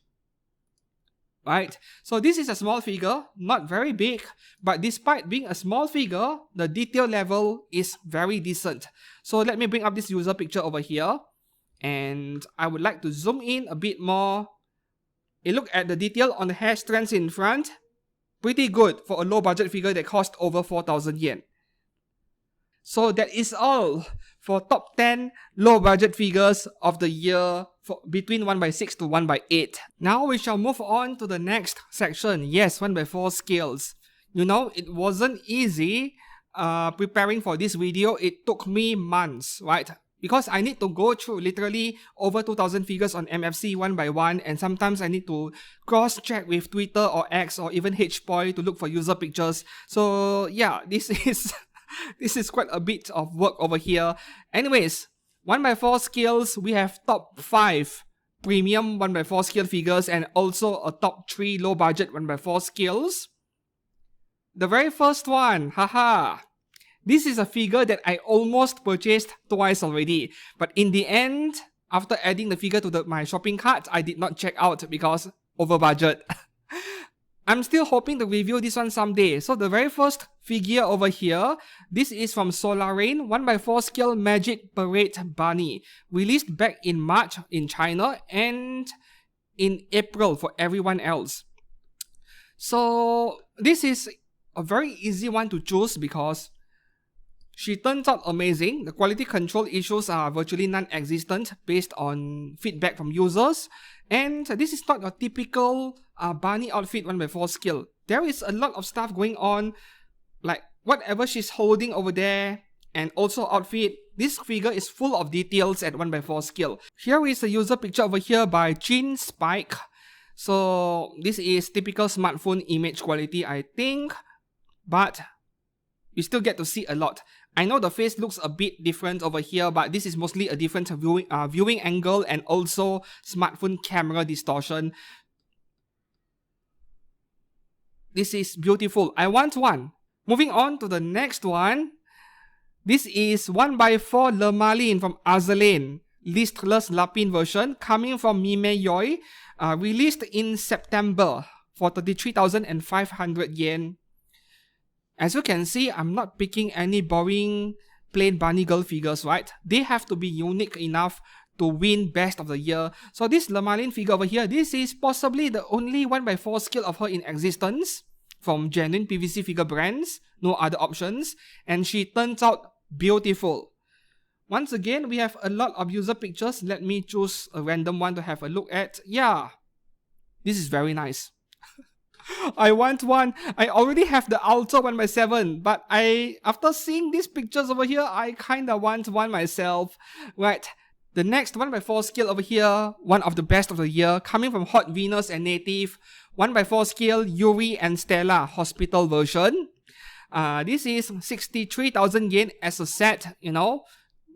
Right, so this is a small figure, not very big, but despite being a small figure, the detail level is very decent. So let me bring up this user picture over here, and I would like to zoom in a bit more. A look at the detail on the hair strands in front. Pretty good for a low budget figure that cost over 4,000 yen. So that is all for top 10 low budget figures of the year for between 1/6 to 1/8. Now we shall move on to the next section. Yes, 1/4 scales. It wasn't easy preparing for this video. It took me months, right? because I need to go through literally over 2,000 figures on MFC one by one, and sometimes I need to cross-check with Twitter or X or even HPoy to look for user pictures. So yeah, this is this is quite a bit of work over here. Anyways, 1x4 skills, we have top 5 premium 1x4 scale figures and also a top 3 low budget 1x4 skills. The very first one, haha. This is a figure that I almost purchased twice already, but in the end, after adding the figure to my shopping cart, I did not check out because over budget. I'm still hoping to review this one someday. So the very first figure over here, this is from Solar Rain 1x4 scale Magic Parade Bunny, released back in March in China and in April for everyone else. So this is a very easy one to choose because she turns out amazing. The quality control issues are virtually non-existent based on feedback from users. And this is not a typical bunny outfit 1x4 skill. There is a lot of stuff going on, like whatever she's holding over there and also outfit. This figure is full of details at 1x4 skill. Here is a user picture over here by Chin Spike. So this is typical smartphone image quality, I think, but you still get to see a lot. I know the face looks a bit different over here, but this is mostly a different viewing angle and also smartphone camera distortion. This is beautiful. I want one. Moving on to the next one. This is 1x4 Le Malin from Azur Lane, listless Lapin version, coming from Mime Yoi, released in September for 33,500 yen. As you can see, I'm not picking any boring plain bunny girl figures, right? They have to be unique enough to win best of the year. So this Le Malin figure over here, this is possibly the only 1x4 scale of her in existence from genuine PVC figure brands, no other options, and she turns out beautiful. Once again, we have a lot of user pictures. Let me choose a random one to have a look at. Yeah, this is very nice. I want one. I already have the Ultra 1x7, but after seeing these pictures over here, I kinda want one myself. Right, the next 1x4 scale over here, one of the best of the year, coming from Hot Venus and Native, 1x4 scale Yuri and Stella Hospital version. This is 63,000 yen as a set, you know.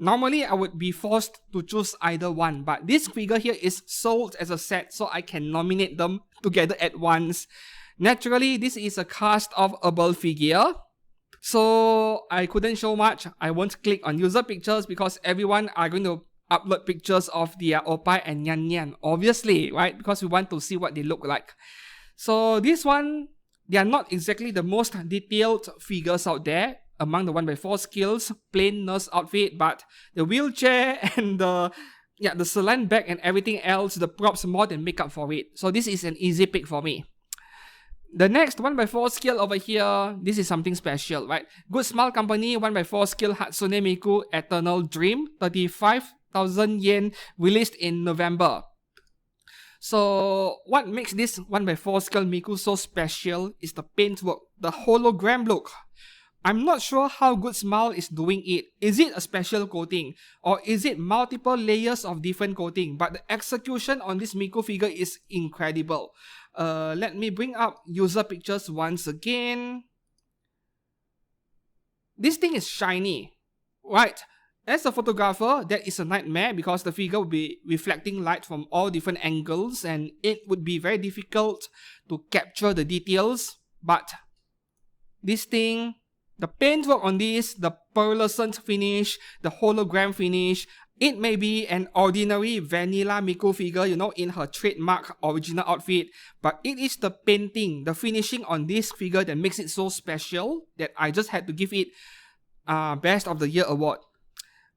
Normally, I would be forced to choose either one, but this figure here is sold as a set, so I can nominate them together at once. Naturally, this is a cast-offable figure, so I couldn't show much. I won't click on user pictures because everyone are going to upload pictures of their Oppai and Nyan Nyan, obviously, right? Because we want to see what they look like. So this one, they are not exactly the most detailed figures out there among the 1x4 skills, plain nurse outfit, but the wheelchair and the saline bag and everything else, the props more than make up for it. So this is an easy pick for me. The next 1x4 scale over here, this is something special, right? Good Smile Company 1x4 scale Hatsune Miku Eternal Dream, 35,000 yen, released in November. So what makes this 1x4 scale Miku so special is the paintwork, the hologram look. I'm not sure how Good Smile is doing it. Is it a special coating? Or is it multiple layers of different coating? But the execution on this Miku figure is incredible. Let me bring up user pictures once again. This thing is shiny, right? As a photographer, that is a nightmare because the figure will be reflecting light from all different angles and it would be very difficult to capture the details. But this thing, the paintwork on this, the pearlescent finish, the hologram finish, it may be an ordinary vanilla Miku figure, you know, in her trademark original outfit, but it is the painting, the finishing on this figure that makes it so special that I just had to give it Best of the Year award.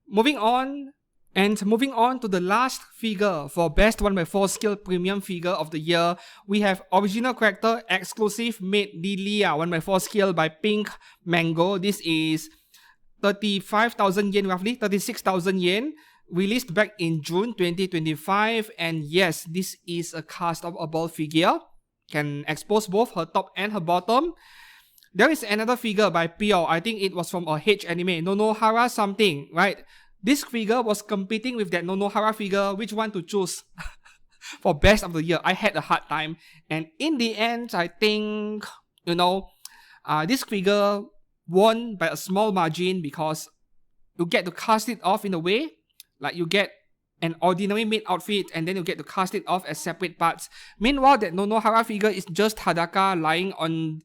Moving on to the last figure for Best 1x4 Scale Premium Figure of the Year, we have original character exclusive made Lilia 1x4 Scale by Pink Mango. This is 35,000 yen roughly, 36,000 yen, released back in June 2025. And yes, this is a cast-offable figure, can expose both her top and her bottom. There is another figure by Pio, I think it was from a H anime, Nonohara something, right? This figure was competing with that Nonohara figure, which one to choose for best of the year. I had a hard time, and in the end, I think, this figure won by a small margin because you get to cast it off in a way, like you get an ordinary made outfit and then you get to cast it off as separate parts. Meanwhile, that Nonohara figure is just Hadaka lying on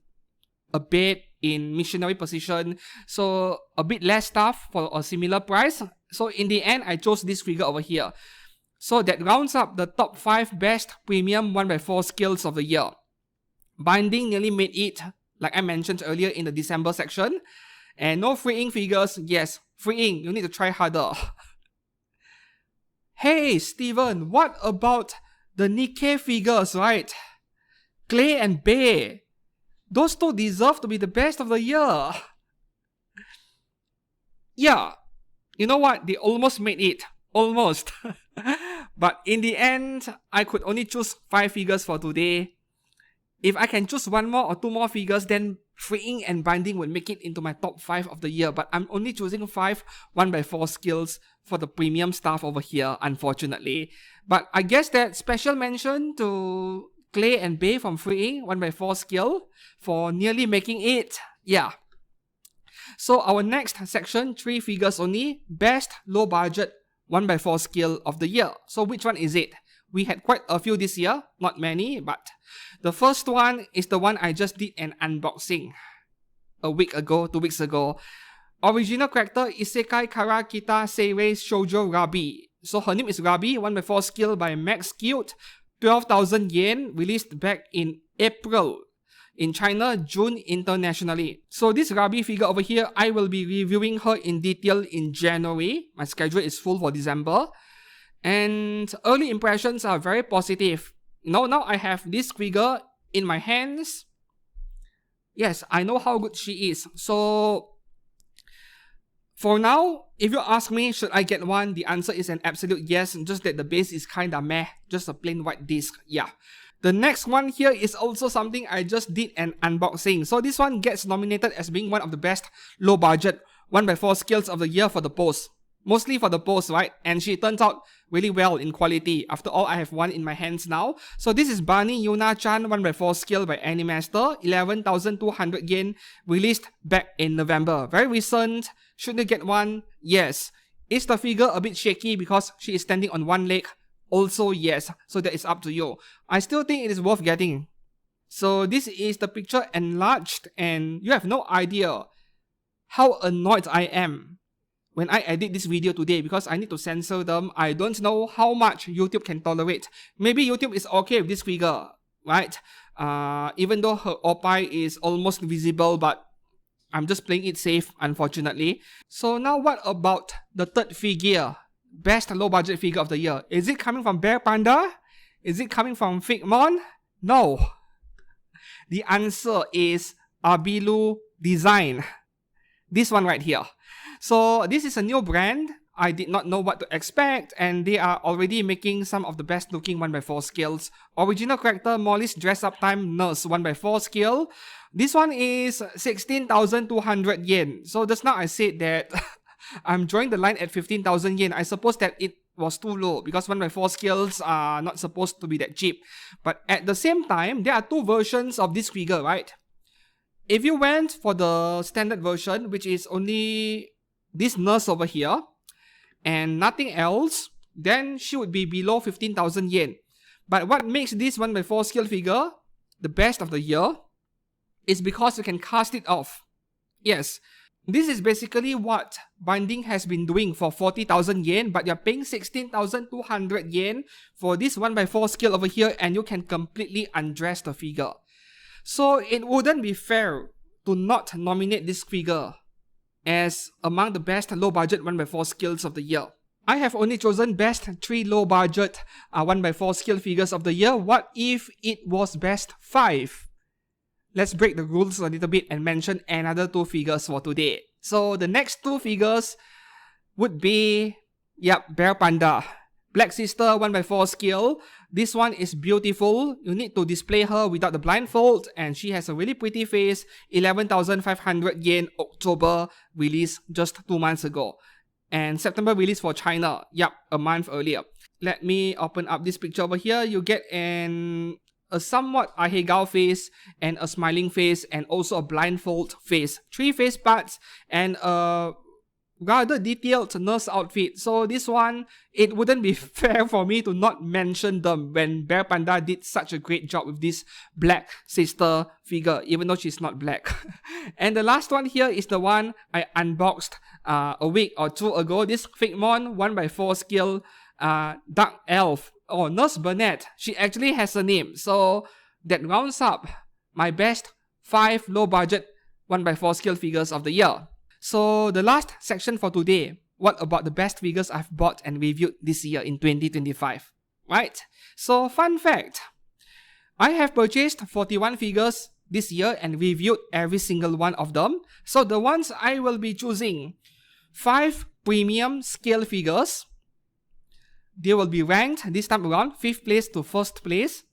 a bed in missionary position, so a bit less stuff for a similar price. So in the end, I chose this figure over here. So that rounds up the top 5 best premium 1x4 skills of the year. Binding nearly made it, like I mentioned earlier in the December section. And no freeing figures. Yes, freeing, you need to try harder. Hey Steven, what about the Nikke figures, right? Clay and Bay. Those two deserve to be the best of the year. Yeah, you know what? They almost made it. Almost. But in the end, I could only choose 5 figures for today. If I can choose 1 more or 2 more figures, then freeing and binding would make it into my top 5 of the year. But I'm only choosing 5 1x4 skills for the premium stuff over here, unfortunately. But I guess that special mention to Clay and Bay from freeing 1x4 skill for nearly making it. Yeah. So our next section, 3 figures only, best low budget 1x4 skill of the year. So which one is it? We had quite a few this year, not many, but the first one is the one I just did an unboxing a week ago, 2 weeks ago. Original character Isekai Kara Kita Seirei Shoujo Rabi. So her name is Rabi, 1x4 skill by Max Cute, 12,000 yen, released back in April. In China, June internationally. So this Rabi figure over here, I will be reviewing her in detail in January. My schedule is full for December. And early impressions are very positive. Now I have this figure in my hands. Yes, I know how good she is. So for now, if you ask me, should I get one? The answer is an absolute yes, just that the base is kinda meh, just a plain white disc, yeah. The next one here is also something I just did an unboxing. So this one gets nominated as being one of the best low budget 1x4 skills of the year for the pose. Mostly for the pose, right? And she turns out really well in quality. After all, I have one in my hands now. So this is Bani Yuna-chan 1x4 skill by Animaster, 11,200 yen, released back in November. Very recent. Should you get one? Yes. Is the figure a bit shaky because she is standing on one leg? Also yes. So that is up to you. I still think it is worth getting. So this is the picture enlarged, and you have no idea how annoyed I am when I edit this video today because I need to censor them. I don't know how much YouTube can tolerate. Maybe YouTube is okay with this figure, right? Even though her oppai is almost visible, but I'm just playing it safe, unfortunately. So now what about the third figure? Best low budget figure of the year. Is it coming from Bear Panda? Is it coming from Figmon? No. The answer is Abilu Design. This one right here. So this is a new brand. I did not know what to expect, and they are already making some of the best looking 1x4 skills. Original character Molly's Dress Up Time Nurse 1x4 skill. This one is 16,200 yen. So just now I said that I'm drawing the line at 15,000 yen. I suppose that it was too low because 1x4 skills are not supposed to be that cheap. But at the same time, there are 2 versions of this figure, right? If you went for the standard version, which is only this nurse over here and nothing else, then she would be below 15,000 yen. But what makes this 1x4 skill figure the best of the year is because you can cast it off. Yes, this is basically what Binding has been doing for 40,000 yen, but you're paying 16,200 yen for this 1x4 skill over here, and you can completely undress the figure. So it wouldn't be fair to not nominate this figure as among the best low budget 1x4 skills of the year. I have only chosen best 3 low budget 1x4 skill figures of the year. What if it was best 5? Let's break the rules a little bit and mention another 2 figures for today. So the next 2 figures would be, Bear Panda. Black Sister 1x4 skill. This one is beautiful. You need to display her without the blindfold, and she has a really pretty face. 11,500 yen, October, release just 2 months ago. and September release for China. Yep, a month earlier. Let me open up this picture over here. You get a somewhat ahegao face and a smiling face and also a blindfold face. 3 face parts and a rather detailed nurse outfit. So this one, it wouldn't be fair for me to not mention them when Bear Panda did such a great job with this black sister figure, even though she's not black. And the last one here is the one I unboxed a week or 2 ago. This Figmon 1x4 scale Dark Elf, or Nurse Burnett. She actually has a name. So that rounds up my best 5 low budget 1x4 scale figures of the year. So the last section for today, what about the best figures I've bought and reviewed this year in 2025? Right? So fun fact, I have purchased 41 figures this year and reviewed every single one of them. So the ones I will be choosing, 5 premium scale figures. They will be ranked this time around 5th place to 1st place.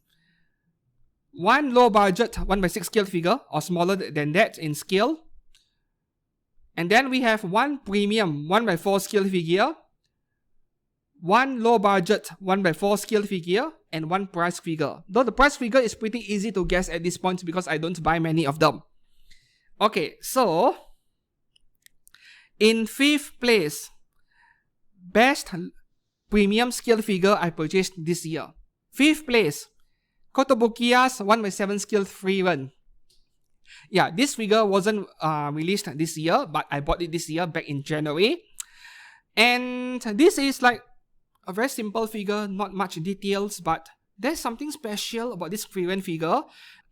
1 low budget 1x6 scale figure or smaller than that in scale. And then we have 1 premium 1x4 scale figure, 1 low budget 1x4 scale figure, and 1 price figure. Though the price figure is pretty easy to guess at this point because I don't buy many of them. Okay, so in 5th place, best premium scale figure I purchased this year. 5th place, Kotobukiya's 1x7 scale free run. Yeah, this figure wasn't released this year, but I bought it this year back in January. And this is like a very simple figure, not much details, but there's something special about this free run figure.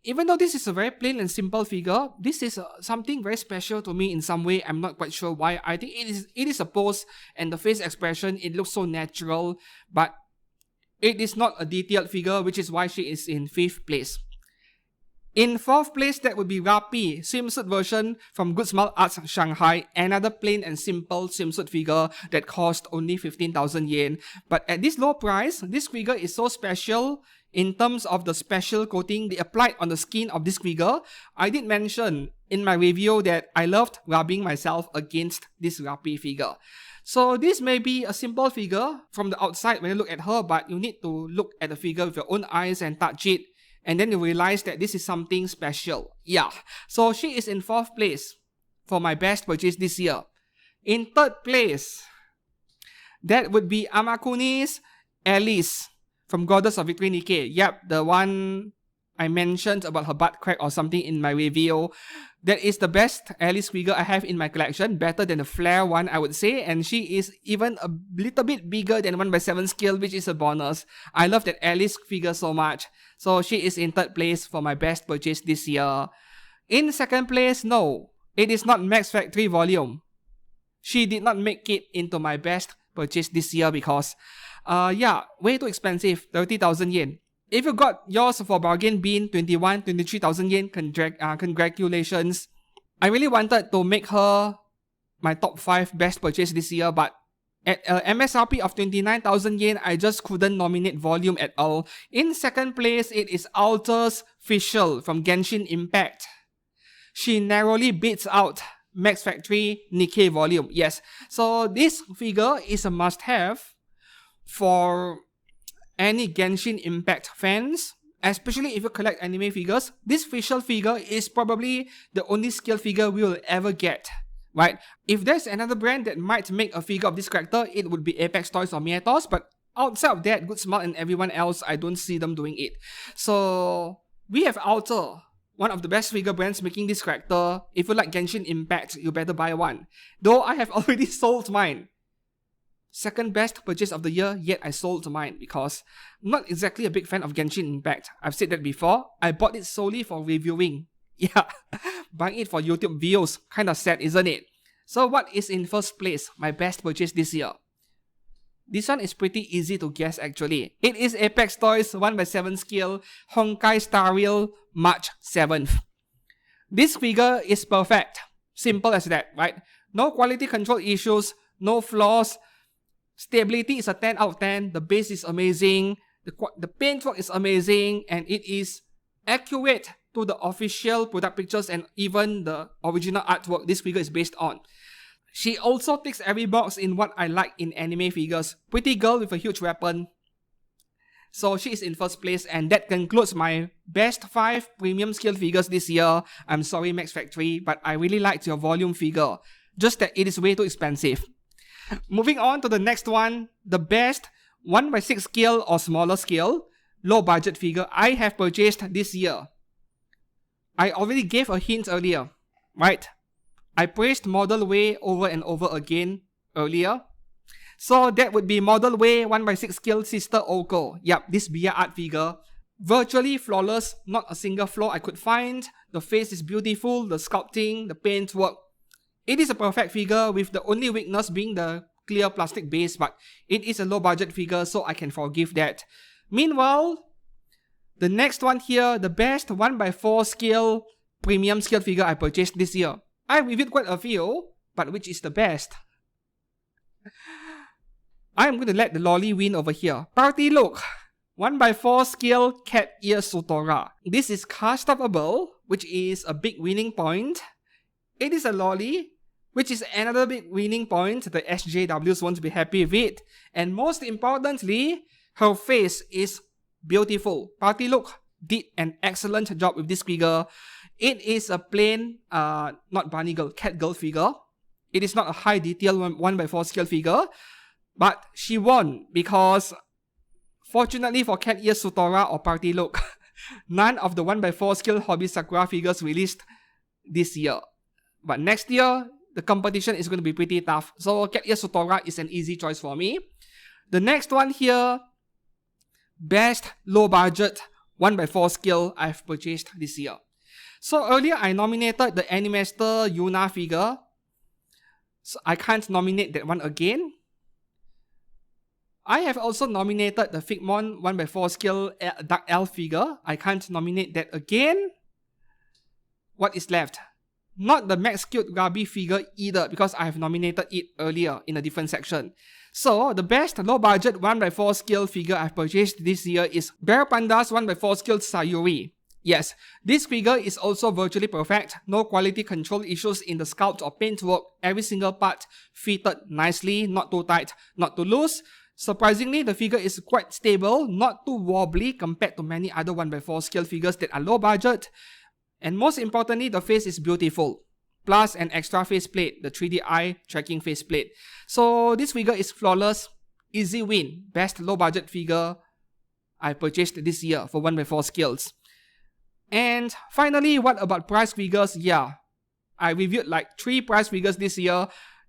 Even though this is a very plain and simple figure, this is something very special to me in some way. I'm not quite sure why. I think it is a pose and the face expression, it looks so natural, but it is not a detailed figure, which is why she is in 5th place. In 4th place, that would be Rapi, swimsuit version from Good Smile Arts Shanghai, another plain and simple swimsuit figure that cost only 15,000 yen. But at this low price, this figure is so special in terms of the special coating they applied on the skin of this figure. I did mention in my review that I loved rubbing myself against this Rapi figure. So this may be a simple figure from the outside when you look at her, but you need to look at the figure with your own eyes and touch it. And then you realize that this is something special. Yeah. So she is in 4th place for my best purchase this year. In 3rd place, that would be Amakuni's Alice from Goddess of Victory Nikke. Yep, the one I mentioned about her butt crack or something in my review. That is the best Alice figure I have in my collection. Better than the Flare one, I would say. And she is even a little bit bigger than 1x7 scale, which is a bonus. I love that Alice figure so much. So she is in 3rd place for my best purchase this year. In 2nd place, no. It is not Max Factory volume. She did not make it into my best purchase this year because, yeah, way too expensive. 30,000 yen. If you got yours for bargain bin, 23,000 yen, congratulations. I really wanted to make her my top 5 best purchase this year, but at MSRP of 29,000 yen, I just couldn't nominate volume at all. In 2nd place, it is Alter's Fischl from Genshin Impact. She narrowly beats out Max Factory Nikke volume. Yes, so this figure is a must-have for any Genshin Impact fans, especially if you collect anime figures. This Fischl figure is probably the only scale figure we will ever get, right? If there's another brand that might make a figure of this character, it would be Apex Toys or Mietos, but outside of that, Good Smile and everyone else, I don't see them doing it. So we have Alter, one of the best figure brands making this character. If you like Genshin Impact, you better buy one. Though I have already sold mine. 2nd best purchase of the year, yet I sold mine because I'm not exactly a big fan of Genshin Impact. I've said that before. I bought it solely for reviewing. Yeah, buying it for YouTube videos, kind of sad, isn't it? So what is in 1st place, my best purchase this year? This one is pretty easy to guess actually. It is Apex Toys 1x7 scale Honkai Star Rail March 7th. This figure is perfect. Simple as that, right? No quality control issues, no flaws. Stability is a 10 out of 10. The base is amazing. The paintwork is amazing. And it is accurate to the official product pictures and even the original artwork this figure is based on. She also ticks every box in what I like in anime figures. Pretty girl with a huge weapon. So she is in first place, and that concludes my best 5 premium scale figures this year. I'm sorry Max Factory, but I really liked your volume figure. Just that it is way too expensive. Moving on to the next one, the best 1/6 scale or smaller scale, low budget figure I have purchased this year. I already gave a hint earlier, right? I praised Model Way over and over again earlier. So that would be Model Way 1/6 scale Sister Oko. Yep, this beer art figure. Virtually flawless, not a single flaw I could find. The face is beautiful, the sculpting, the paintwork. It is a perfect figure with the only weakness being the clear plastic base, but it is a low budget figure, so I can forgive that. Meanwhile, the next one here, the best 1/4 scale premium scale figure I purchased this year. I reviewed quite a few, but which is the best? I'm going to let the lolly win over here. Party Look, 1/4 scale cat ear Sutora. This is castable, which is a big winning point. It is a lolly, which is another big winning point. The SJWs won't be happy with it. And most importantly, her face is beautiful. Party Look did an excellent job with this figure. It is a plain, not bunny girl, cat girl figure. It is not a high detail 1/4 scale figure. But she won because, fortunately for Cat Ear Sutora or Party Look, none of the 1/4 scale Hobby Sakura figures released this year. But next year, the competition is going to be pretty tough. So Cat Ear Sutora is an easy choice for me. The next one here, best low budget 1/4 scale I've purchased this year. So earlier I nominated the Animaster Yuna figure. So I can't nominate that one again. I have also nominated the Figmon 1/4 scale Dark Elf figure. I can't nominate that again. What is left? Not the Max Cute Gabi figure either, because I have nominated it earlier in a different section. So the best low budget 1/4 scale figure I've purchased this year is Bear Panda's 1/4 scale Sayuri. Yes, this figure is also virtually perfect. No quality control issues in the sculpt or paintwork. Every single part fitted nicely, not too tight, not too loose. Surprisingly, the figure is quite stable, not too wobbly compared to many other 1/4 scale figures that are low budget. And most importantly, the face is beautiful. Plus an extra faceplate, the 3D eye tracking faceplate. So this figure is flawless, easy win. Best low budget figure I purchased this year for 1/4 scales. And finally, what about prize figures? Yeah, I reviewed like 3 prize figures this year.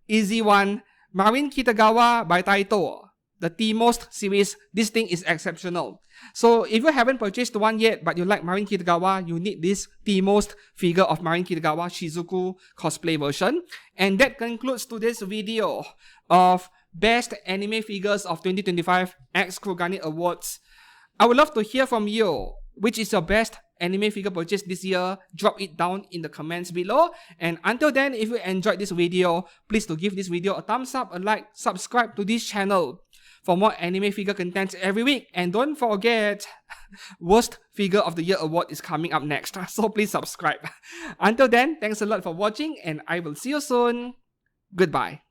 Easy one, Marin Kitagawa by Taito. The T-Most series, this thing is exceptional. So if you haven't purchased one yet, but you like Marin Kitagawa, you need this T-Most figure of Marin Kitagawa Shizuku cosplay version. And that concludes today's video of Best Anime Figures of 2025 EXkurogane Awards. I would love to hear from you. Which is your best anime figure purchase this year? Drop it down in the comments below. And until then, if you enjoyed this video, please do give this video a thumbs up, a like, subscribe to this channel for more anime figure content every week. And don't forget, Worst Figure of the Year award is coming up next. So please subscribe. Until then, thanks a lot for watching and I will see you soon. Goodbye.